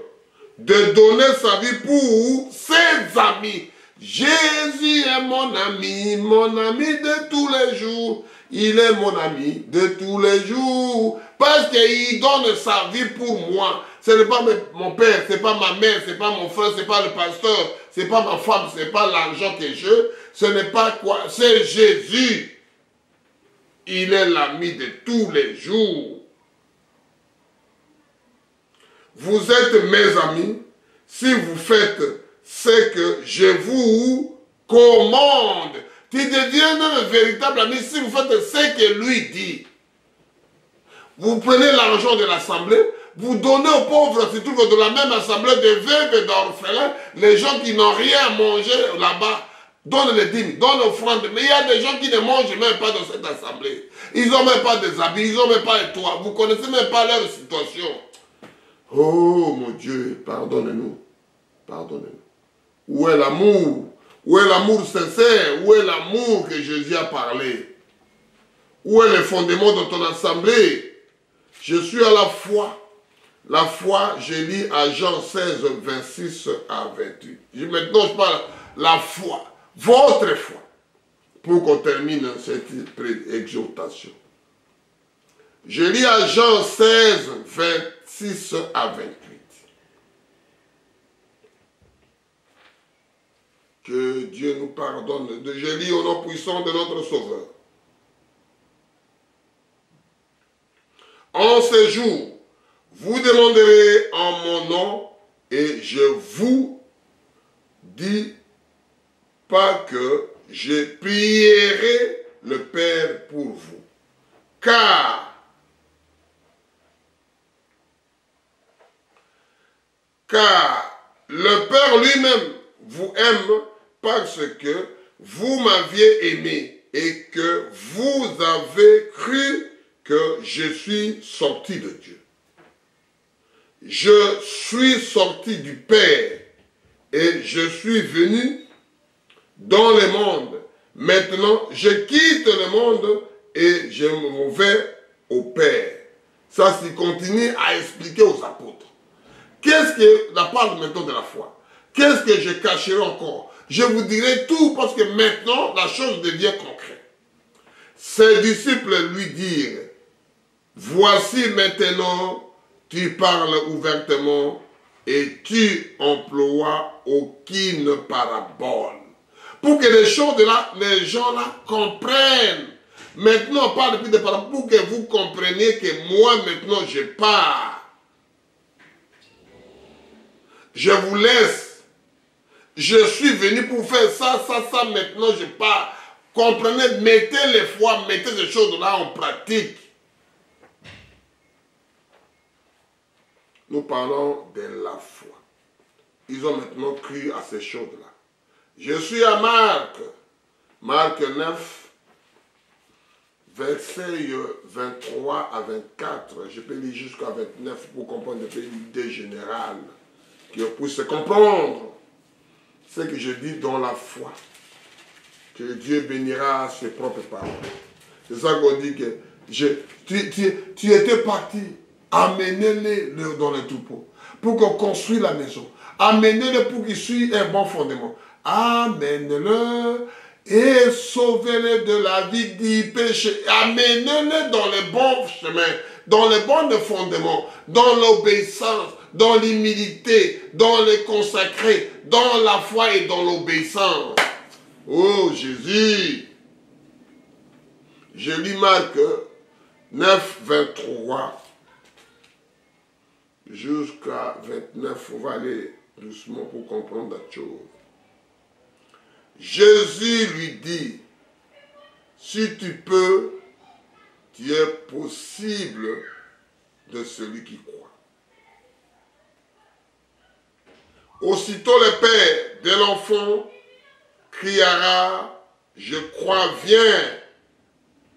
de donner sa vie pour ses amis. Jésus est mon ami de tous les jours. Il est mon ami de tous les jours. Parce qu'il donne sa vie pour moi. Ce n'est pas mon père, ce n'est pas ma mère, ce n'est pas mon frère, ce n'est pas le pasteur, ce n'est pas ma femme, ce n'est pas l'argent que je. Ce n'est pas quoi, c'est Jésus. Il est l'ami de tous les jours. Vous êtes mes amis si vous faites ce que je vous commande. Tu deviens un véritable ami si vous faites ce que lui dit. Vous prenez l'argent de l'assemblée, vous donnez aux pauvres, c'est tout que de la même assemblée de veuves et d'orphelins, les gens qui n'ont rien à manger là-bas, donnent les dîmes, donnent l'offrande. Mais il y a des gens qui ne mangent même pas dans cette assemblée. Ils n'ont même pas des habits, ils n'ont même pas de toit. Vous ne connaissez même pas leur situation. Oh mon Dieu, pardonnez-nous. Pardonnez-nous. Où est l'amour? Où est l'amour sincère? Où est l'amour que Jésus a parlé? Où est le fondement de ton assemblée? Je suis à la foi. La foi, je lis à Jean 16, 26 à 28. Maintenant, je parle la foi. Votre foi. Pour qu'on termine cette exhortation. Je lis à Jean 16, 26 à 28. Que Dieu nous pardonne. Je lis au nom puissant de notre Sauveur. En ce jour, vous demanderez en mon nom et je vous dis pas que je prierai le Père pour vous. Car le Père lui-même vous aime parce que vous m'aviez aimé et que vous avez cru que je suis sorti de Dieu. Je suis sorti du Père et je suis venu dans le monde. Maintenant, je quitte le monde et je m'en vais au Père. Ça, c'est continue à expliquer aux apôtres. Qu'est-ce que, la parole maintenant de la foi, qu'est-ce que je cacherai encore? Je vous dirai tout parce que maintenant, la chose devient concrète. Ses disciples lui dirent, voici maintenant, tu parles ouvertement et tu emploies aucune parabole. Pour que les gens là comprennent. Maintenant, on parle plus de paraboles pour que vous compreniez que moi, maintenant, je pars. Je vous laisse. Je suis venu pour faire ça, maintenant je pars. Comprenez, mettez les foi, mettez ces choses-là en pratique. Nous parlons de la foi. Ils ont maintenant cru à ces choses-là. Je suis à Marc. Marc 9, versets 23 à 24. Je peux lire jusqu'à 29 pour comprendre l'idée générale. Qu'on puisse comprendre ce que je dis dans la foi. Que Dieu bénira ses propres paroles. C'est ça qu'on dit que tu étais parti. Amenez-les dans le troupeau pour qu'on construise la maison. Amenez-les pour qu'ils suivent un bon fondement. Amène-le et sauvez-les de la vie du péché. Amenez-les dans le bon chemin, dans le bon fondement, dans l'obéissance, dans l'humilité, dans le consacré, dans la foi et dans l'obéissance. Oh Jésus! Je lis Marc 9, 23 jusqu'à 29. On va aller doucement pour comprendre la chose. Jésus lui dit, si tu peux, tu es possible de celui qui croit. Aussitôt le père de l'enfant criera, je crois, viens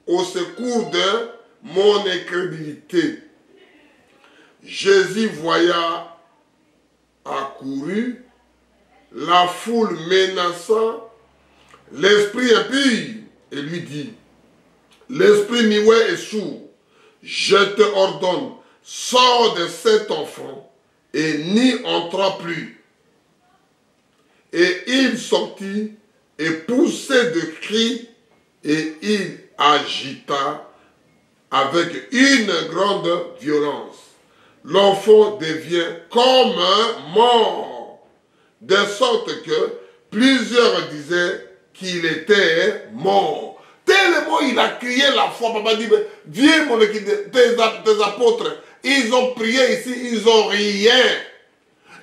au secours de mon incrédulité. Jésus voya accouru la foule menaçant l'esprit impie et lui dit, l'esprit muet et sourd, je te ordonne, sors de cet enfant et n'y entra plus. Et il sortit et poussait de cris et il agita avec une grande violence. L'enfant devient comme un mort, de sorte que plusieurs disaient qu'il était mort. Tellement il a crié la foi, papa dit, viens mon équipe, tes apôtres, ils ont prié ici, ils ont rien.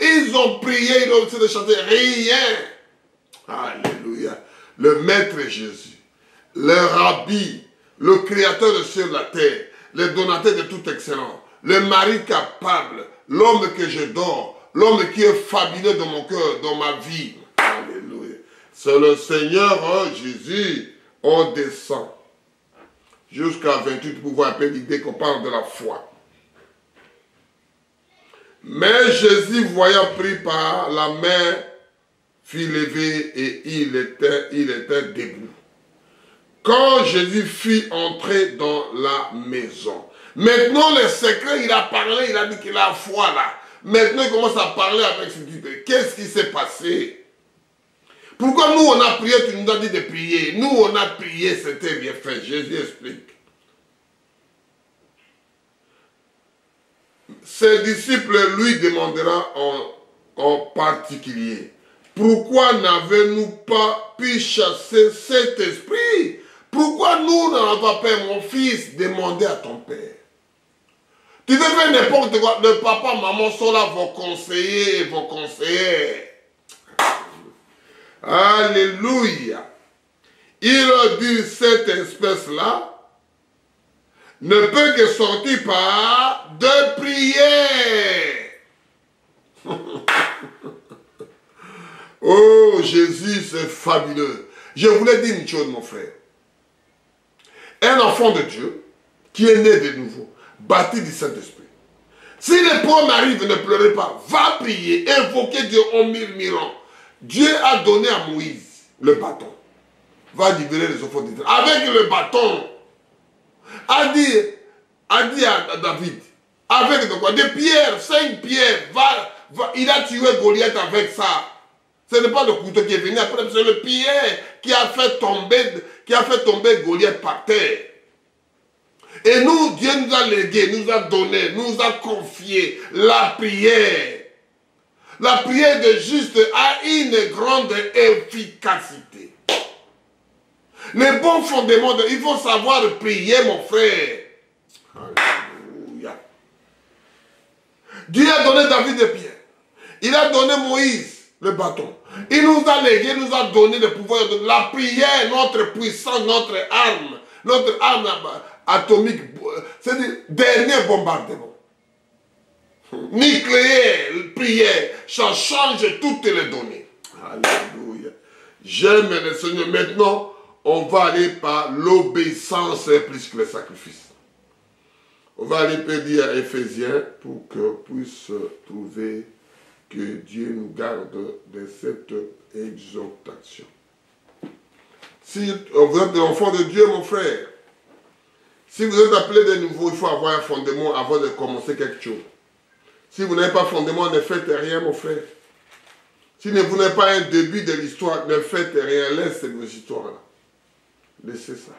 Ils ont prié, ils ont essayé de chanter, rien. Alléluia. Le Maître Jésus, le Rabbi, le Créateur de ciel et de la terre, le donateur de toute excellence, le mari capable, l'homme que je dors, l'homme qui est fabuleux dans mon cœur, dans ma vie. Alléluia. C'est le Seigneur Jésus. On descend jusqu'à 28 pour voir un peu l'idée qu'on parle de la foi. Mais Jésus, voyant pris par la main, fit lever et il était debout. Quand Jésus fit entrer dans la maison, maintenant le secret, il a parlé, il a dit qu'il a la foi là. Maintenant il commence à parler avec ses disciples. Qu'est-ce qui s'est passé? Pourquoi nous on a prié, tu nous as dit de prier? Nous on a prié, c'était bien fait. Jésus explique. Ses disciples lui demandera en particulier, pourquoi n'avez-nous pas pu chasser cet esprit? Pourquoi nous n'avons pas, Père, mon fils, demandé à ton Père? Tu veux faire n'importe quoi, le papa, maman sont là, vos conseillers et vos conseillères. Alléluia. Il a dit, cette espèce-là ne peut que sortir par de prière. Oh, Jésus, c'est fabuleux. Je voulais dire une chose, mon frère. Un enfant de Dieu, qui est né de nouveau, bâti du Saint-Esprit. Si les problèmes arrivent, ne pleurez pas. Va prier, invoquer Dieu en murmurant. Dieu a donné à Moïse le bâton. Va libérer les enfants d'Israël. Avec le bâton, a dit a dit à David, avec de quoi? Des pierres, 5 pierres, il a tué Goliath avec ça. Ce n'est pas le couteau qui est venu après, c'est le pierre qui a fait tomber Goliath par terre. Et nous, Dieu nous a légué, nous a donné, nous a confié la prière. La prière de juste a une grande efficacité. Les bons fondements, il faut savoir prier, mon frère. Alléluia. Dieu a donné David des pierres. Il a donné Moïse le bâton. Il nous a légué, nous a donné le pouvoir de la prière, notre puissance, notre arme atomique, c'est-à-dire dernier bombardement. Nucléaire, prière, ça change toutes les données. Alléluia. J'aime le Seigneur. Maintenant, on va aller par l'obéissance plus que le sacrifice. On va aller dire à Éphésiens pour qu'on puisse trouver que Dieu nous garde de cette exhortation. Si vous êtes l'enfant de Dieu, mon frère, si vous êtes appelé de nouveau, il faut avoir un fondement avant de commencer quelque chose. Si vous n'avez pas fondement, ne faites rien, mon frère. Si vous n'avez pas un début de l'histoire, ne faites rien. Laissez vos histoires-là. Laissez ça.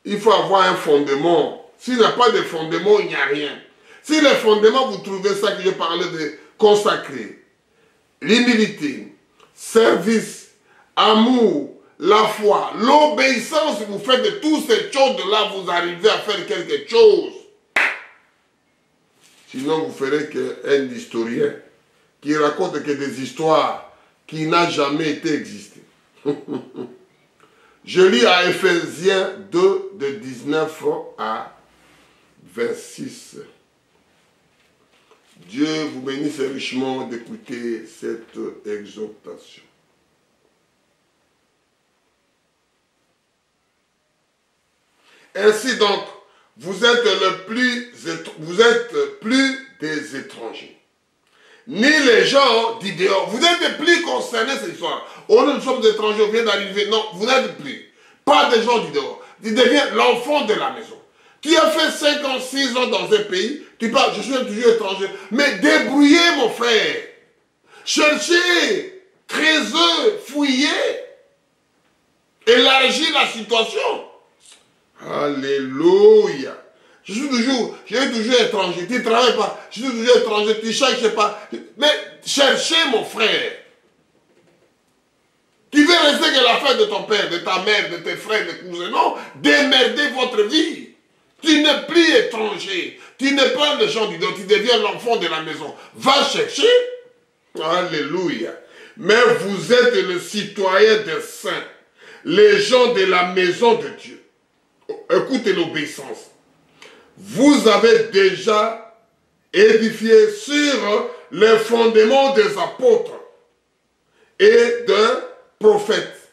Il faut avoir un fondement. S'il n'y a pas de fondement, il n'y a rien. Si le fondement, vous trouvez ça que je parlais de consacrer, l'humilité, service, amour, la foi, l'obéissance, vous faites de toutes ces choses-là, vous arrivez à faire quelque chose. Sinon, vous ferez qu'un historien qui raconte que des histoires qui n'ont jamais été existées. Je lis à Éphésiens 2, de 19 à 26. Dieu vous bénisse richement d'écouter cette exhortation. Ainsi donc, vous êtes plus des étrangers, ni les gens du dehors. Vous êtes plus concernés cette histoire. Oh, nous sommes étrangers, on vient d'arriver. Non, vous n'êtes plus. Pas des gens du dehors. Tu deviens l'enfant de la maison. Tu as fait 5 ans, 6 ans dans un pays, tu parles, je suis toujours étranger. Mais débrouillez, mon frère. Cherchez, creusez, fouillez. Élargis la situation. Alléluia. Je suis toujours étranger. Tu ne travailles pas. Je suis toujours étranger. Tu ne cherches pas. Mais cherchez, mon frère. Tu veux rester que l'affaire de ton père, de ta mère, de tes frères, de tes cousins. Non, démerdez votre vie. Tu n'es plus étranger. Tu n'es pas le gens du dehors. Tu deviens l'enfant de la maison. Va chercher. Alléluia. Mais vous êtes le citoyen des saints. Les gens de la maison de Dieu. Écoutez l'obéissance. Vous avez déjà édifié sur les fondements des apôtres et des prophètes.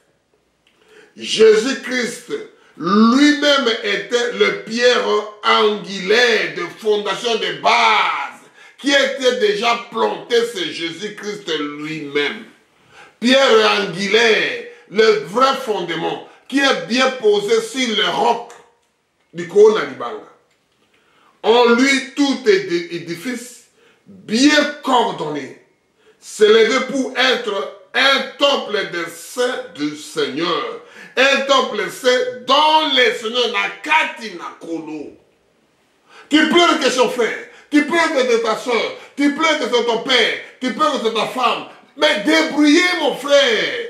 Jésus-Christ lui-même était le pierre angulaire de fondation de base qui était déjà planté, c'est Jésus-Christ lui-même. Pierre angulaire, le vrai fondement qui est bien posé sur le roc du Koona Libanga. En lui, tout édifice bien coordonné s'élève pour être un temple des saints du Seigneur. Un temple saint dans le Seigneur n'a katina kolo. Tu pleures que son frère, tu pleures que c'est ta soeur, tu pleures que c'est ton père, tu pleures que c'est ta femme. Mais débrouillez, mon frère.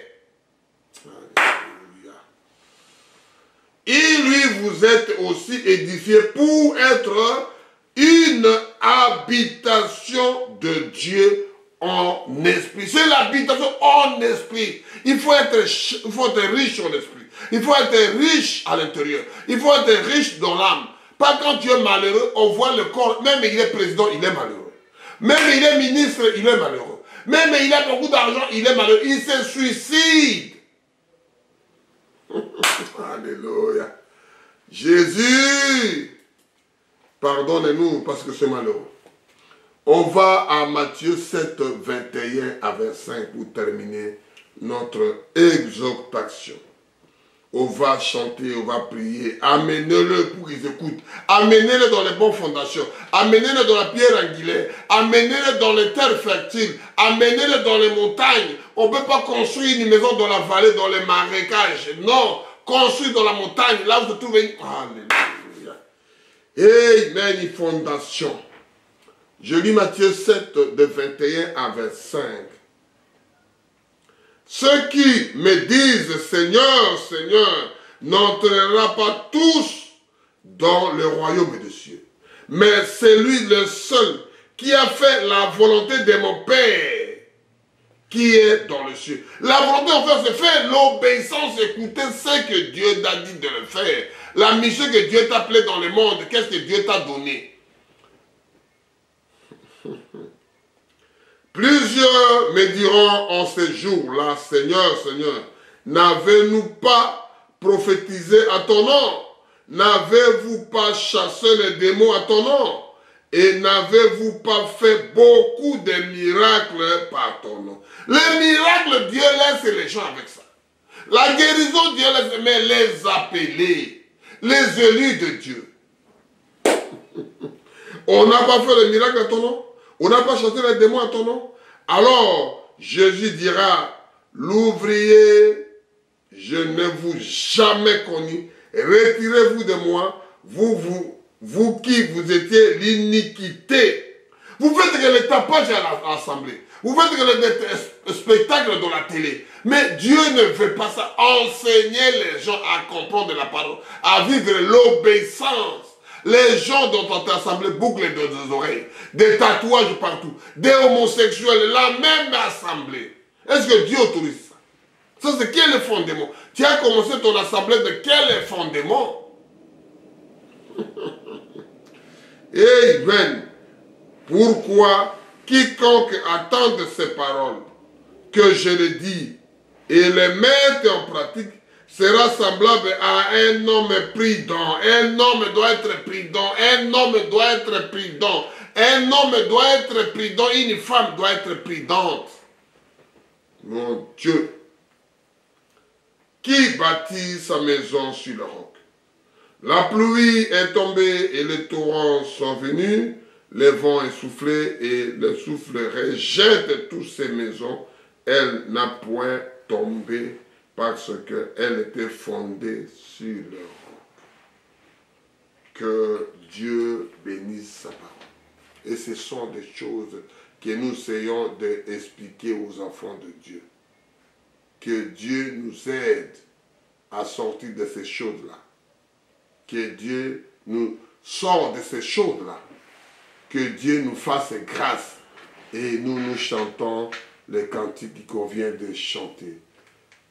Et lui, vous êtes aussi édifié pour être une habitation de Dieu en esprit. C'est l'habitation en esprit. Il faut être riche en esprit. Il faut être riche à l'intérieur. Il faut être riche dans l'âme. Pas quand tu es malheureux, on voit le corps. Même il est président, il est malheureux. Même il est ministre, il est malheureux. Même il a beaucoup d'argent, il est malheureux. Il se suicide. Alléluia. Jésus, pardonnez-nous parce que c'est malheureux. On va à Matthieu 7, 21 à 25 pour terminer notre exhortation. On va chanter, on va prier. Amenez-le pour qu'ils écoutent. Amenez-le dans les bonnes fondations. Amenez-le dans la pierre angulaire. Amenez-le dans les terres fertiles. Amenez-le dans les montagnes. On ne peut pas construire une maison dans la vallée, dans les marécages. Non. Construire dans la montagne, là où se trouve une... Alléluia. Amen, une fondation. Je lis Matthieu 7, de 21 à 25. Ceux qui me disent Seigneur, Seigneur, n'entrera pas tous dans le royaume des cieux. Mais c'est lui le seul qui a fait la volonté de mon Père qui est dans le ciel. La volonté en fait, c'est faire l'obéissance, écouter ce que Dieu t'a dit de le faire. La mission que Dieu t'a appelée dans le monde, qu'est-ce que Dieu t'a donné? Plusieurs me diront en ces jours-là, Seigneur, Seigneur, n'avez-nous pas prophétisé à ton nom? N'avez-vous pas chassé les démons à ton nom? Et n'avez-vous pas fait beaucoup de miracles par ton nom? Les miracles, Dieu laisse les gens avec ça. La guérison, Dieu laisse, mais les appelés, les élus de Dieu. On n'a pas fait le miracle à ton nom? On n'a pas chassé les démons à ton nom? Alors, Jésus dira, l'ouvrier, je ne vous jamais connu. Retirez-vous de moi, vous qui vous étiez l'iniquité. Vous faites que le tapage à l'assemblée. Vous faites que le spectacle dans la télé. Mais Dieu ne veut pas ça. Enseigner les gens à comprendre la parole, à vivre l'obéissance. Les gens dont on assemblée bouclent des oreilles, des tatouages partout, des homosexuels, la même assemblée. Est-ce que Dieu autorise ça? Ça, c'est quel est le fondement? Tu as commencé ton assemblée de quel est le fondement? Amen. Pourquoi quiconque attend de ces paroles que je le dis et les mette en pratique sera semblable à un homme prudent. Un homme doit être prudent. Un homme doit être prudent. Un homme doit être prudent. Une femme doit être prudente. Mon Dieu. Qui bâtit sa maison sur le roc? La pluie est tombée et les torrents sont venus. Les vents essoufflés et le souffle rejette toutes ces maisons. Elle n'a point tombé parce qu'elle était fondée sur le roc. Que Dieu bénisse sa parole. Et ce sont des choses que nous essayons d'expliquer aux enfants de Dieu. Que Dieu nous aide à sortir de ces choses-là. Que Dieu nous sorte de ces choses-là. Que Dieu nous fasse grâce. Et nous chantons les cantiques qui convient de chanter.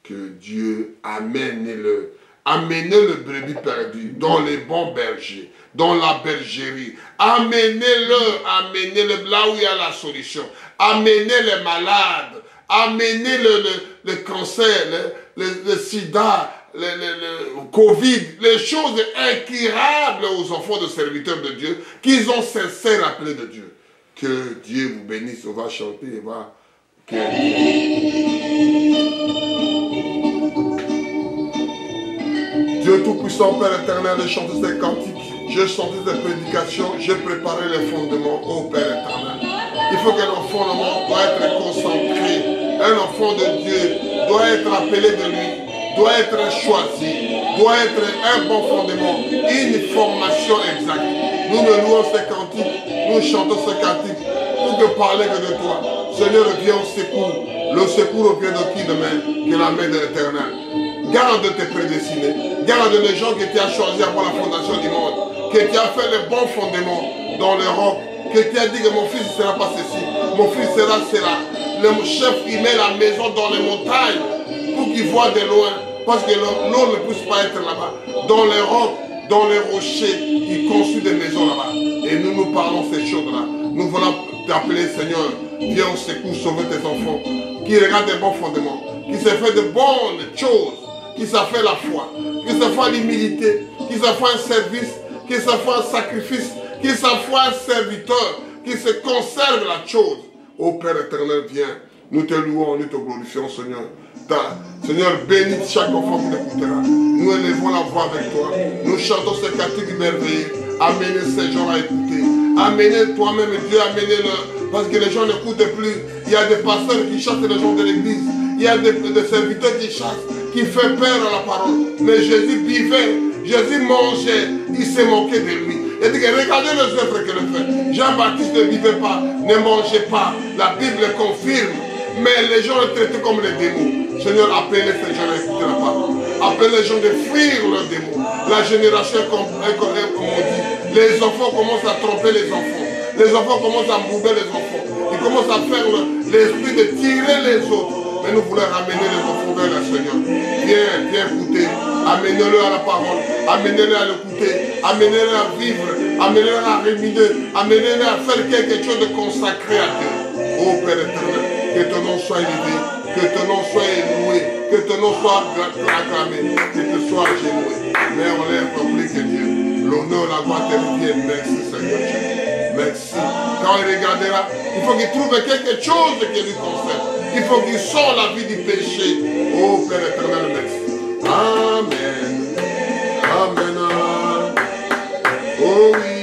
Que Dieu amène-le brebis perdu dans les bons bergers, dans la bergerie. Amenez-le là où il y a la solution. Amenez les malades. Amenez le cancer, le sida, le Covid, les choses incurables aux enfants de serviteurs de Dieu, qu'ils ont cessé de rappeler de Dieu. Que Dieu vous bénisse, on va chanter, et va. Dieu Tout-Puissant, Père éternel, je chante ces cantiques, je chante ces prédications, je préparais les fondements au Père éternel. Il faut que nos fondements doivent être concentrés. Un enfant de Dieu doit être appelé de lui, doit être choisi, doit être un bon fondement, une formation exacte. Nous ne louons ces cantiques, nous chantons ces cantiques pour ne parler que de toi. Seigneur, viens au secours. Le secours vient de qui demain? Que la main de l'Éternel. Garde tes prédestinés. Garde les gens que tu as choisis avant la fondation du monde. Que tu as fait les bons fondements dans l'Europe. Que tu as dit que mon fils ne sera pas ceci. Mon fils sera cela. Le chef, il met la maison dans les montagnes pour qu'il voit de loin. Parce que l'eau ne puisse pas être là-bas. Dans les rocs, dans les rochers, il construit des maisons là-bas. Et nous parlons ces choses-là. Nous voulons t'appeler, Seigneur. Viens au secours, sauver tes enfants. Qui regardent des bons fondements. Qui se fait de bonnes choses. Qui se fait la foi. Qui se fait l'humilité. Qui se fait un service. Qui se fait un sacrifice. Qui se fait un serviteur. Qui se conserve la chose. Ô Père éternel, viens. Nous te louons, nous te glorifions, Seigneur. Seigneur, bénis chaque enfant qui t'écoutera. Nous élevons la voix avec toi. Nous chantons ce cantique merveilleux. Amenez ces gens à écouter. Amenez toi-même, Dieu, amenez-le. Parce que les gens n'écoutent plus. Il y a des pasteurs qui chassent les gens de l'église. Il y a des serviteurs qui chassent, qui font peur à la parole. Mais Jésus vivait, Jésus mangeait, il s'est moqué de lui. Il dit que regardez les œuvres qu'il fait. Jean-Baptiste ne vivait pas, ne mangeait pas. La Bible confirme. Mais les gens le traitaient comme les démons. Seigneur, appelez ces gens à écouter la parole. Appelez les gens de fuir leurs démons. La génération, comme on dit, les enfants commencent à tromper les enfants. Les enfants commencent à embouber les enfants. Ils commencent à faire l'esprit de tirer les autres. Mais nous voulons ramener les enfants vers le Seigneur. Viens écouter. Amenez-le à la parole. Amenez-le à l'écouter. Amenez-le à vivre. Amenez-le à réminer. Amenez-le à faire quelque chose de consacré à Dieu. Oh Père éternel, que ton nom soit élevé. Que ton nom soit loué. Que ton nom soit acclamé. Que tu sois généreux. Mais on lève plus que Dieu. L'honneur, la gloire te revienne. Merci Seigneur Jésus. Merci. Quand il regardera, il faut qu'il trouve quelque chose qui lui concerne. Il faut qu'il sorte la vie du péché. Oh Père éternel, merci. Amen. Amen. Oh oui.